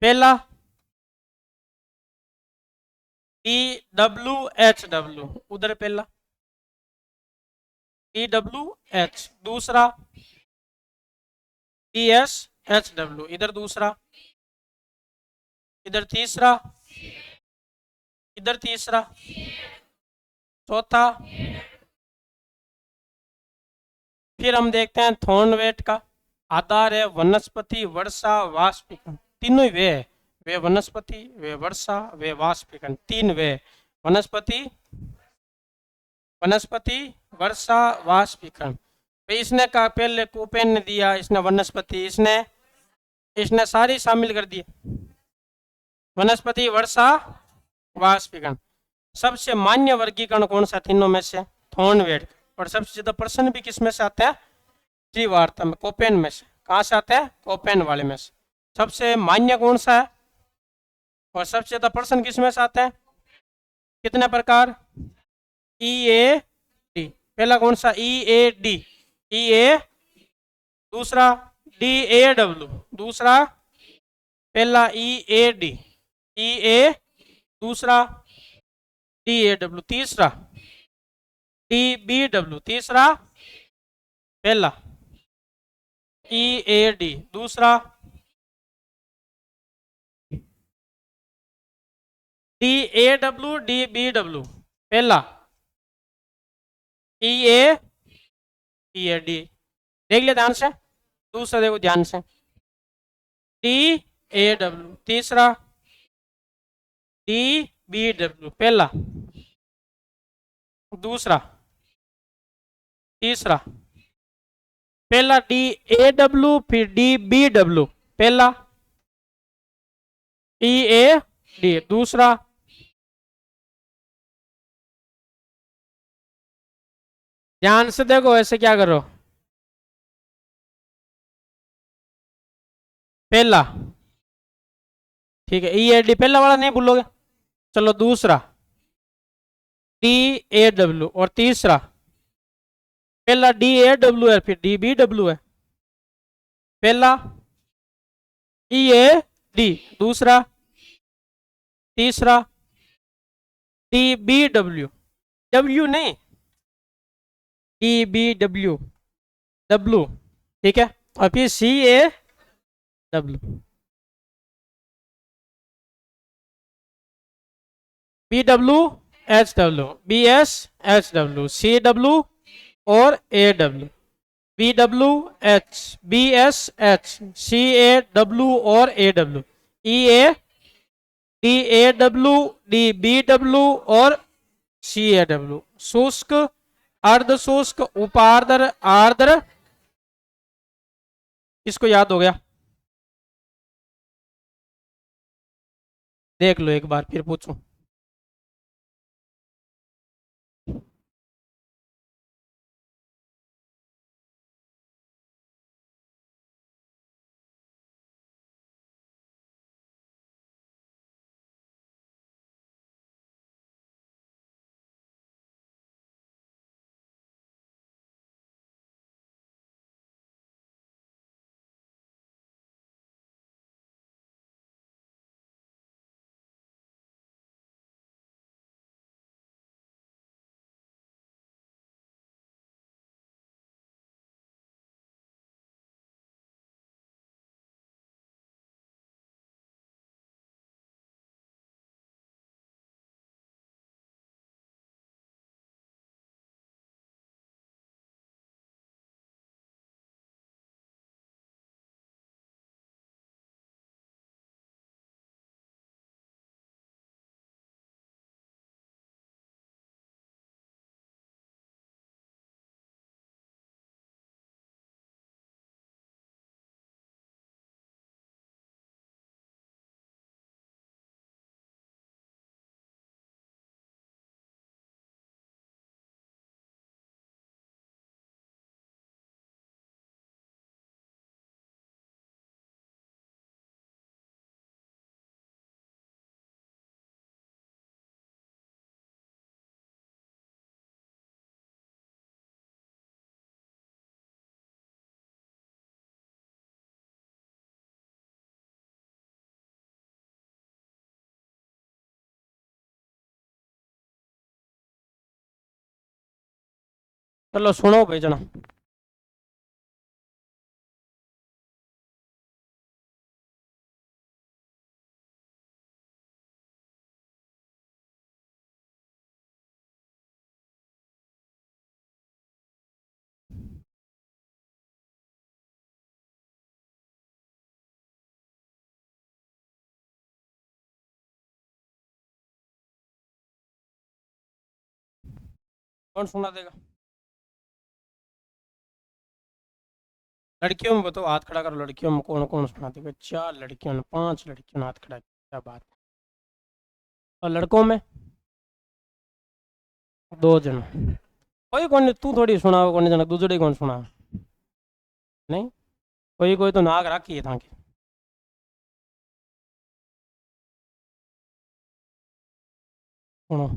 पहला EWHW उधर पहला EWH, दूसरा ESHW, इधर दूसरा, इधर तीसरा, इधर तीसरा, चौथा। फिर हम देखते हैं थॉर्नवेट का आधार है वनस्पति, वर्षा, वाष्पीकरण। तीनों ही वे है, वे वनस्पति, वे वर्षा, वे वाष्पीकरण, तीन वे। वनस्पति, वनस्पति, वर्षा, वाष्पीकरण। भाई इसने कहा पहले कोपेन ने दिया, इसने वनस्पति, इसने इसने सारी शामिल कर दी, वनस्पति, वर्षा, वाष्पीकरण। सबसे मान्य वर्गीकरण कौन सा तीनों में से? थॉर्नवेट। और सबसे ज्यादा प्रश्न भी किस में से आते हैं? त्रिवार्ता में, कोपेन में से। कहां से आते हैं? कोपेन वाले में से। सबसे मान्य कौन सा है और सबसे ज्यादा प्रश्न किस में से आते हैं? कितने प्रकार? ई ए डी। पहला कौन सा? ई ए डी, ई ए। दूसरा डी ए डब्ल्यू, दूसरा। पहला E A D, E A. दूसरा डी ए डब्ल्यू, तीसरा डी बी डब्ल्यू, तीसरा। पहला ई ए डी, दूसरा D A W, D B W. पहला ई ए डी, देख लिया ध्यान से। दूसरा देखो ध्यान से, डी ए डब्ल्यू, तीसरा डी बी डब्ल्यू। पहला, दूसरा, तीसरा। पहला डी ए डब्ल्यू, फिर डी बी डब्ल्यू। पहला ई ए डी, दूसरा ध्यान से देखो, ऐसे क्या करो। पहला, ठीक है, ई ए डी पहला वाला नहीं भूलोगे। चलो दूसरा डी ए डब्ल्यू, और तीसरा पहला डी ए डब्ल्यू है, फिर डी बी डब्ल्यू है। पहला ई ए डी, दूसरा, तीसरा डी बी डब्ल्यू, डब्ल्यू नहीं, डी बी डब्ल्यू, डब्ल्यू, ठीक है। और फिर C A W, B W H W, B S H W, C W और A W, B W H, B S H, C A W और A W, E A D A W, D B W और सी ए डब्ल्यू। शुष्क, अर्ध शुष्क, उपार्द्र, आर्द्र। इसको याद हो गया? देख लो एक बार, फिर पूछूं। चलो सुनो भेजना। कौन सुना देगा? लड़कियों में बताओ, हाथ खड़ा करो। लड़कियों में कौन कौन सुना देगा? 4 लड़कियों ने, 5 लड़कियों ने हाथ खड़ा किया। क्या बात। और लड़कों में 2 जन। कोई कौन नहीं, तू थोड़ी सुना कौन जना दूसरे कौन सुना? नहीं, कोई कोई तो नाक रखी है ताकि सुनो।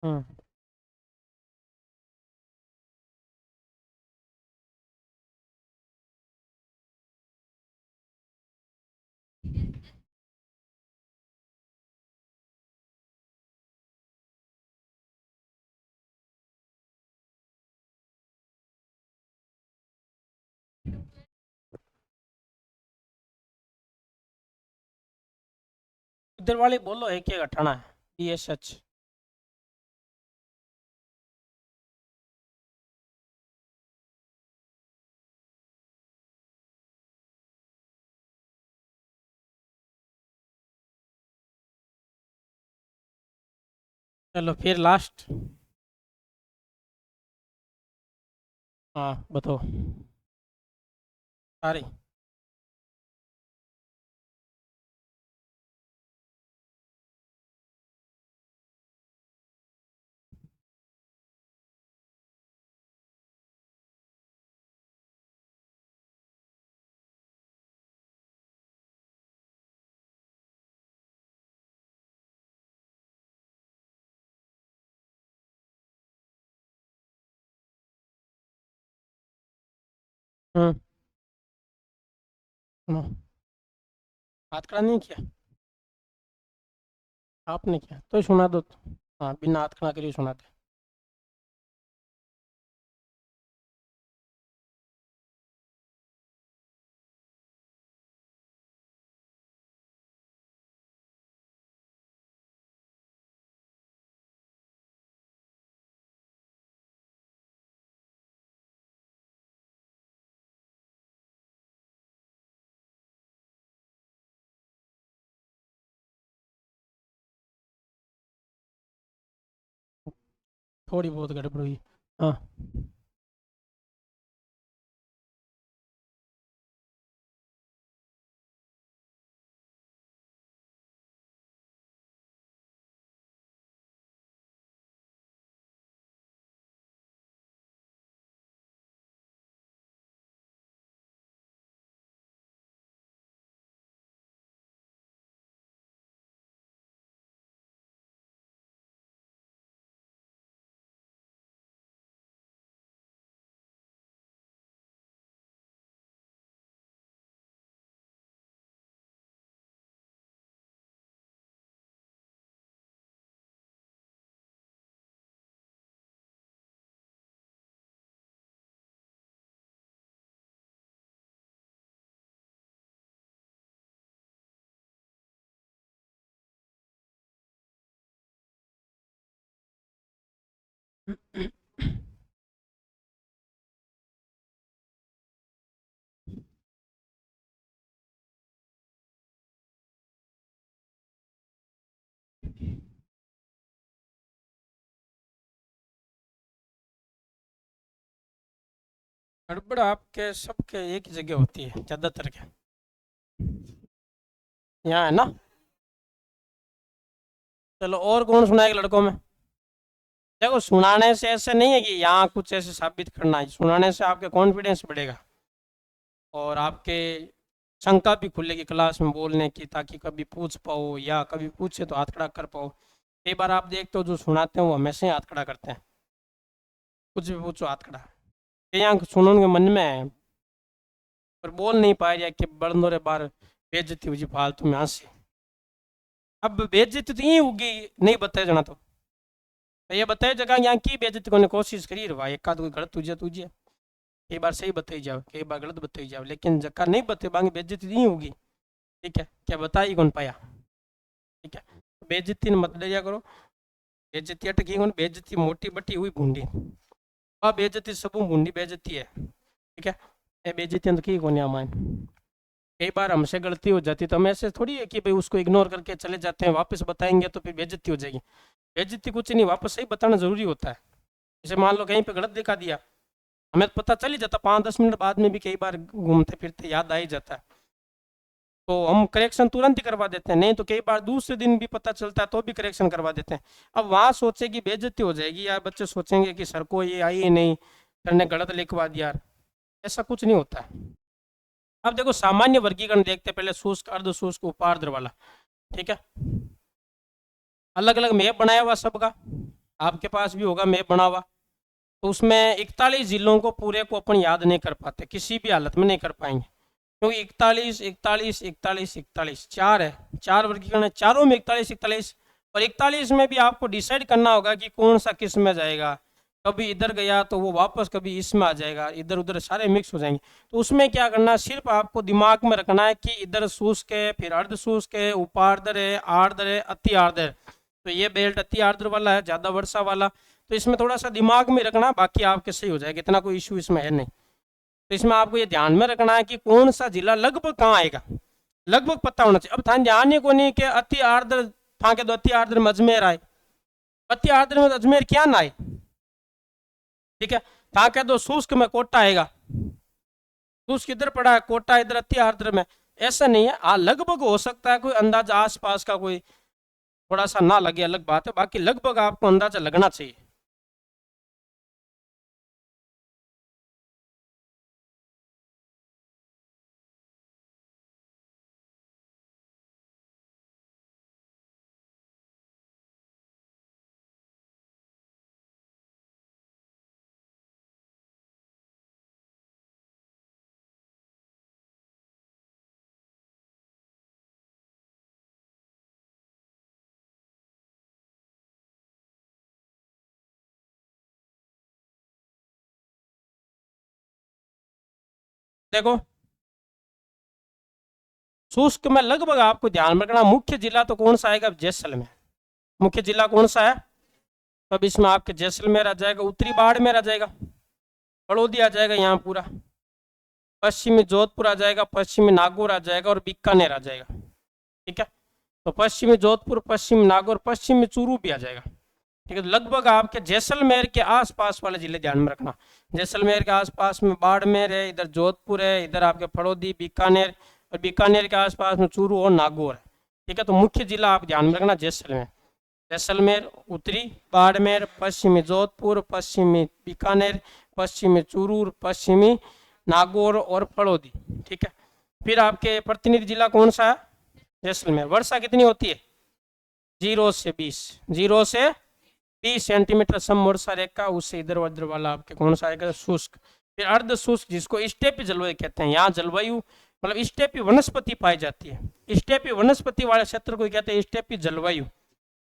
हम्म। इधर वाले बोलो एक एक अठाना है। BSH। चलो फिर लास्ट। हाँ बताओ। सारी। हम्म। सुनो। हाथ खड़ा नहीं किया? आपने किया तो सुना दो तो। हाँ, बिना हाथ खड़ा करिए सुना दे। थोड़ी बहुत गड़बड़ हुई। हाँ। गड़बड़ आपके सबके एक ही जगह होती है ज़्यादातर के। यहाँ है ना। चलो और कौन सुनाएगा लड़कों में? देखो सुनाने से ऐसे नहीं है कि यहाँ कुछ ऐसे साबित करना है, सुनाने से आपके कॉन्फिडेंस बढ़ेगा और आपके शंका भी खुलेगी क्लास में बोलने की, ताकि कभी पूछ पाओ या कभी पूछे तो हाथ खड़ा कर पाओ। कई बार आप देखते हो जो सुनाते हैं वो हमेशा ही हाथ खड़ा करते हैं, कुछ भी पूछो हाथ खड़ा। कई यहाँ सुनोगे मन में है पर बोल नहीं पा रहा कि बड़नोरे बार बेइज्जती हुई फालतू में हंसी। अब बेइज्जती तो यही होगी, नहीं बताया जाना तो ये बताया जगह यहाँ की बेइज्जती करने की कोशिश करी रहा, एक आध कोई गलत तुझे तुझे कई बार सही बताई जाओ, कई बार गलत बताई जाओ, लेकिन जगह नहीं बते बाकी बेइज्जती नहीं होगी। ठीक है, क्या बता ही कौन पाया। ठीक है, बेइज्जती ने मत डरिया करो, बेइज्जती अटकी कौन, बेइज्जती मोटी बटी हुई भूंडी, वह बेइज्जती सब भूंडी बेइज्जती है। ठीक है, ये बेइज्जती तो की कौन मान। कई बार हमसे गलती हो जाती तो हम ऐसे थोड़ी है कि भाई उसको इग्नोर करके चले जाते हैं, वापस बताएंगे तो फिर बेइज्जती हो जाएगी। बेइज्जती कुछ नहीं, वापस सही बताना जरूरी होता है। जैसे मान लो कहीं पे गलत दिखा दिया, हमें तो पता चल ही जाता, 5-10 मिनट बाद में भी कई बार घूमते फिरते याद आ ही जाता है, तो हम करेक्शन तुरंत ही करवा देते हैं। नहीं तो कई बार दूसरे दिन भी पता चलता है तो भी करेक्शन करवा देते हैं। अब वहाँ सोचेगी बेइज्जती हो जाएगी या बच्चे सोचेंगे कि सर को ये आई ही नहीं, सर ने गलत लिखवा दिया, ऐसा कुछ नहीं होता है। अब देखो सामान्य वर्गीकरण देखते हैं पहले, शुष्क, अर्ध शुष्क, उपार्द्र वाला। ठीक है, अलग अलग मैप बनाया हुआ सबका, आपके पास भी होगा मैप बना हुआ। तो उसमें 41 जिलों को पूरे को अपन याद नहीं कर पाते, किसी भी हालत में नहीं कर पाएंगे, क्योंकि 41 41 41 41 चार है, चार वर्गीकरण है, चारों में 41 41, और 41 में भी आपको डिसाइड करना होगा कि कौन सा किस में जाएगा। कभी इधर गया तो वो वापस कभी इसमें आ जाएगा, इधर उधर सारे मिक्स हो जाएंगे। तो उसमें क्या करना है, सिर्फ आपको दिमाग में रखना है कि इधर शुष्क है, फिर अर्ध शुष्क है, उपार्द्र है, आर्द्र है, अति आर्द्र है। तो ये बेल्ट अति आर्द्र वाला है, ज्यादा वर्षा वाला। तो इसमें थोड़ा सा दिमाग में रखना, बाकी आपके सही हो जाएगा, इतना कोई इशू इसमें है नहीं। तो इसमें आपको ये ध्यान में रखना है कि कौन सा जिला लगभग कहाँ आएगा, लगभग पता होना चाहिए। अब ध्यान ध्यान ही को नहीं कि अति आर्द्र था के, तो अति आर्द्र में अजमेर आए, अति आर्द्र में अजमेर क्या ना आए। ठीक है, था के तो शुष्क में कोटा आएगा, शुष्क इधर पड़ा है, कोटा इधर अति आर्द्र में, ऐसा नहीं है। लगभग हो सकता है कोई अंदाजा आसपास का कोई थोड़ा सा ना लगे, अलग बात है, बाकी लगभग आपको अंदाजा लगना चाहिए। देखो शुष्क में लगभग आपको ध्यान में रखना, मुख्य जिला तो कौन सा आएगा, जैसलमेर, मुख्य जिला कौन सा है। तो अब इसमें आपके जैसलमेर आ जाएगा, उत्तरी बाड़मेर आ जाएगा, बड़ौदी आ जाएगा यहाँ पूरा, पश्चिमी जोधपुर आ जाएगा, पश्चिमी नागौर आ जाएगा, और बीकानेर आ जाएगा। ठीक है, तो पश्चिमी जोधपुर, पश्चिमी नागौर, पश्चिमी चूरू भी आ जाएगा। ठीक है, तो लगभग आपके जैसलमेर के आसपास वाले जिले ध्यान में रखना। जैसलमेर के आसपास में बाड़मेर है, इधर जोधपुर है, इधर आपके फड़ौदी, बीकानेर, और बीकानेर के आसपास में चूरू और नागौर है। ठीक है, तो मुख्य जिला आप ध्यान में रखना जैसलमेर, जैसलमेर, उत्तरी बाड़मेर, पश्चिमी जोधपुर, पश्चिमी बीकानेर, पश्चिमी चूरू, पश्चिमी नागौर और फड़ौदी। ठीक है, फिर आपके प्रतिनिधि जिला कौन सा है, जैसलमेर। वर्षा कितनी होती है, 0 से 20, 0 से 20 सेंटीमीटर सम वर्षा रेखा, उससे इधर उधर वाला आपके कौन सा आएगा, शुष्क। फिर अर्ध शुष्क, जिसको स्टेपी जलवायु कहते हैं, यहाँ जलवायु मतलब स्टेपी वनस्पति पाई जाती है, स्टेपी वनस्पति वाले क्षेत्र को कहते हैं स्टेपी जलवायु।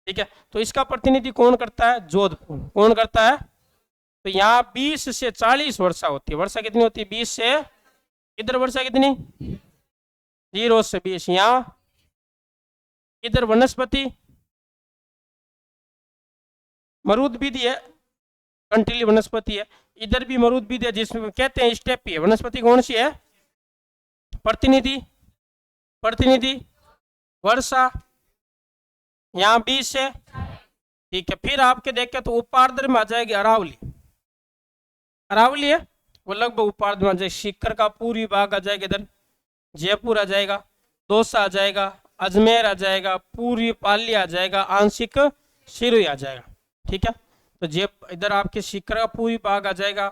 ठीक है, तो इसका प्रतिनिधि कौन करता है, जोधपुर। कौन करता है, तो यहाँ 20 से 40 वर्षा होती है। वर्षा कितनी होती है, 20 से, इधर वर्षा कितनी, 0 से 20, यहाँ इधर वनस्पति मरुद विधि है, कंटीली वनस्पति है, इधर भी मरुद विधि है, जिसमें कहते हैं स्टेपी है। वनस्पति कौन सी है, प्रतिनिधि, प्रतिनिधि वर्षा यहाँ 20 है। ठीक है, फिर आपके देखें तो उपार्द्र में आ जाएगी अरावली, अरावली है वो लगभग उपार्द्र में आ जाएगी। सीकर का पूर्वी भाग आ जाएगा, इधर जयपुर आ जाएगा, दौसा आ जाएगा, अजमेर आ जाएगा, पूर्वी पाली आ जाएगा, आंशिक सिरोही आ जाएगा। ठीक है, तो इधर आपके सीकर का पूरी भाग आ जाएगा,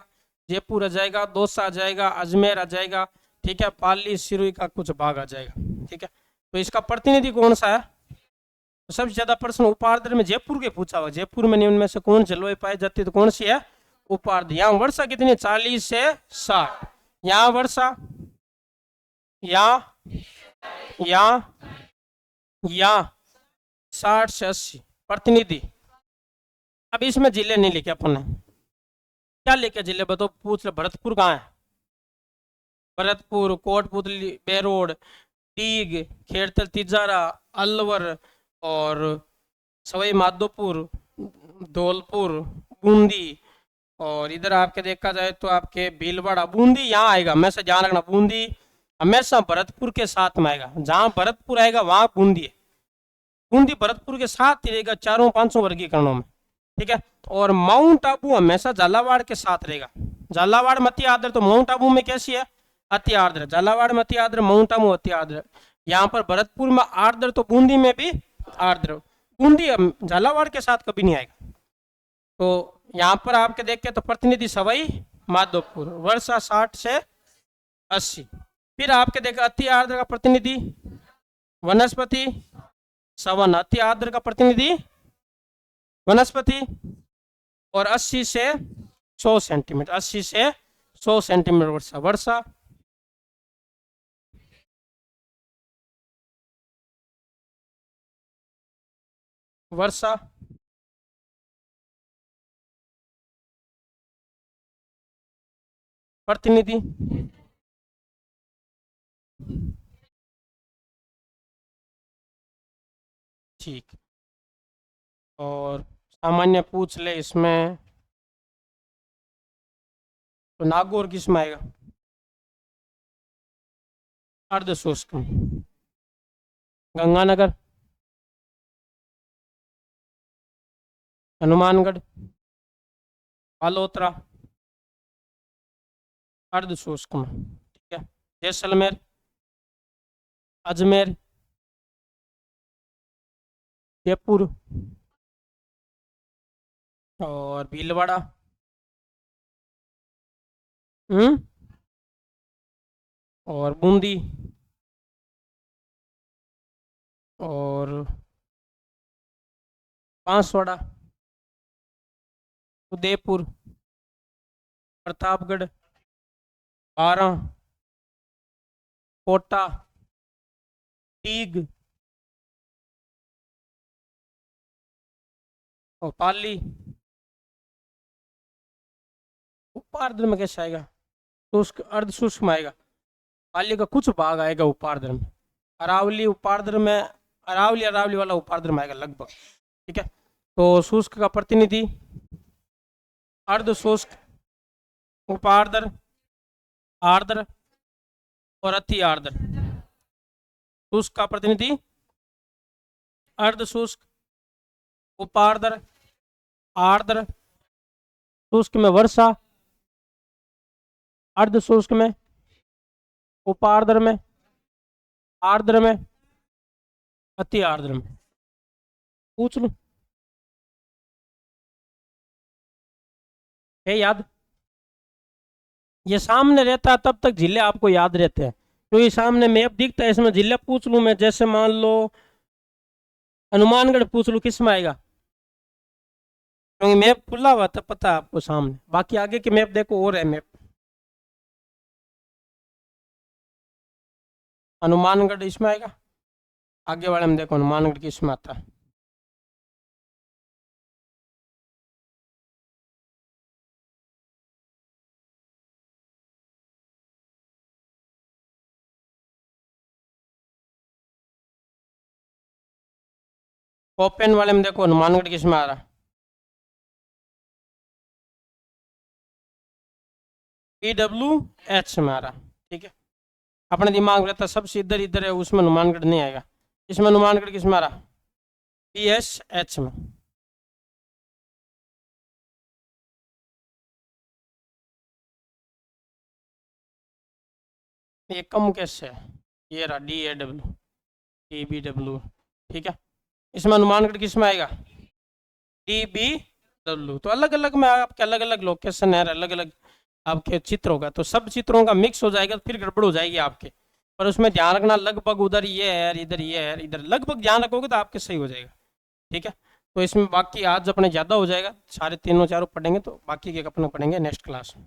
जयपुर आ जाएगा, दौसा आ जाएगा, अजमेर आ जाएगा, ठीक है, पाली सिरोही का कुछ भाग आ जाएगा, ठीक है। तो इसका प्रतिनिधि कौन सा है? तो सबसे ज्यादा प्रश्न उपार्द्र में जयपुर के पूछा हुआ, जयपुर में निम्न में से कौन जलवायु पाई जाती है, तो कौन सी है? उपार्द्र। यहाँ वर्षा कितनी? 40 से 60। यहाँ वर्षा, यहाँ 60 से 80 प्रतिनिधि। अब इसमें जिले नहीं लिखे अपन ने, क्या लिखे जिले बताओ? पूछ ले, भरतपुर कहाँ है? भरतपुर, कोटपुतली, बेरोड, टीग, खेड़तल, तिजारा, अलवर और सवाई माधोपुर, धौलपुर, बूंदी, और इधर आपके देखा जाए तो आपके भीलवाड़ा, बूंदी यहाँ आएगा, हमेशा ध्यान रखना, बूंदी हमेशा भरतपुर के साथ में आएगा, जहां भरतपुर आएगा वहां बूंदी है, बूंदी भरतपुर के साथ ही रहेगा चारों 500 वर्गीकरणों में, ठीक है। और माउंट आबू हमेशा झालावाड़ के साथ रहेगा, झालावाड़ में अति आर्द्र, तो माउंट आबू में कैसी है? अति आर्द्र। झालावाड़ में अति आर्द्र, माउंट आबू अति आर्द्र। यहाँ पर भरतपुर में आर्द्र, तो बूंदी में भी आर्द्र, बूंदी झालावाड़ के साथ कभी नहीं आएगा। तो यहाँ पर आपके देख के तो प्रतिनिधि सवाई माधोपुर, वर्षा 60 से 80। फिर आपके देख अति आर्द्र का प्रतिनिधि वनस्पति सवन, अति आर्द्र का प्रतिनिधि वनस्पति, और 80 से 100 सेंटीमीटर, 80 से 100 सेंटीमीटर वर्षा, वर्षा वर्षा प्रतिनिधि ठीक। और सामान्य पूछ ले इसमें तो नागौर किस में आएगा? अर्ध शुष्क। गंगानगर, हनुमानगढ़, बालोतरा अर्ध शुष्क में, ठीक है। जैसलमेर, अजमेर, जयपुर और भीलवाड़ा, और बूंदी और बांसवाड़ा, उदयपुर, प्रतापगढ़, बारा, कोटा, टीग और पाली। उपार्द्र में कैसे आएगा? शुष्क, अर्ध शुष्क में आएगा, पाली का कुछ भाग आएगा उपार्द्र में, अरावली उपार्द्र में, अरावली वाला उपार्द्र में आएगा लगभग, ठीक है। तो शुष्क का प्रतिनिधि अर्ध शुष्क, उपार्द्र, आर्द्र और अति आर्द्र। शुष्क का प्रतिनिधि अर्ध शुष्क, उपार्द्र, आर्द्र, शुष्क में वर्षा, अर्ध शुष्क में, उपार्द्र में, आर्द्र में, अति आर्द्र में। पूछ लो, है याद? ये सामने रहता है तब तक जिले आपको याद रहते हैं, तो ये सामने मैप दिखता है, इसमें जिले पूछ लूं मैं, जैसे मान लो हनुमानगढ़ पूछ लूं, किस में आएगा? क्योंकि मैप खुला हुआ था, पता है आपको सामने, बाकी आगे के मैप देखो और है मैप। हनुमानगढ़ इसमें आएगा, आगे वाले में देखो हनुमानगढ़ किस में आता है। ओपन वाले में देखो हनुमानगढ़ किस में आ रहा है, PWH में आ रहा, ठीक है। अपने दिमाग में रहता सबसे इधर इधर है, उसमें हनुमानगढ़ नहीं आएगा, इसमें हनुमानगढ़ किस में आ रहा? PSH में। ये कम कैसे है? ये रहा DAW, TBW, ठीक है। इसमें हनुमानगढ़ किस में आएगा? DB डब्लू, तो अलग अलग में आपके अलग अलग लोकेशन है, अलग अलग आपके चित्र होगा, तो सब चित्रों का मिक्स हो जाएगा, फिर गड़बड़ हो जाएगी आपके। पर उसमें ध्यान रखना लगभग उधर ये है, इधर ये है, इधर लगभग ध्यान रखोगे तो आपके सही हो जाएगा। ठीक है, तो इसमें बाकी आज अपने ज़्यादा हो जाएगा, सारे तीनों चारों पढ़ेंगे, तो बाकी के अपने पढ़ेंगे नेक्स्ट क्लास में।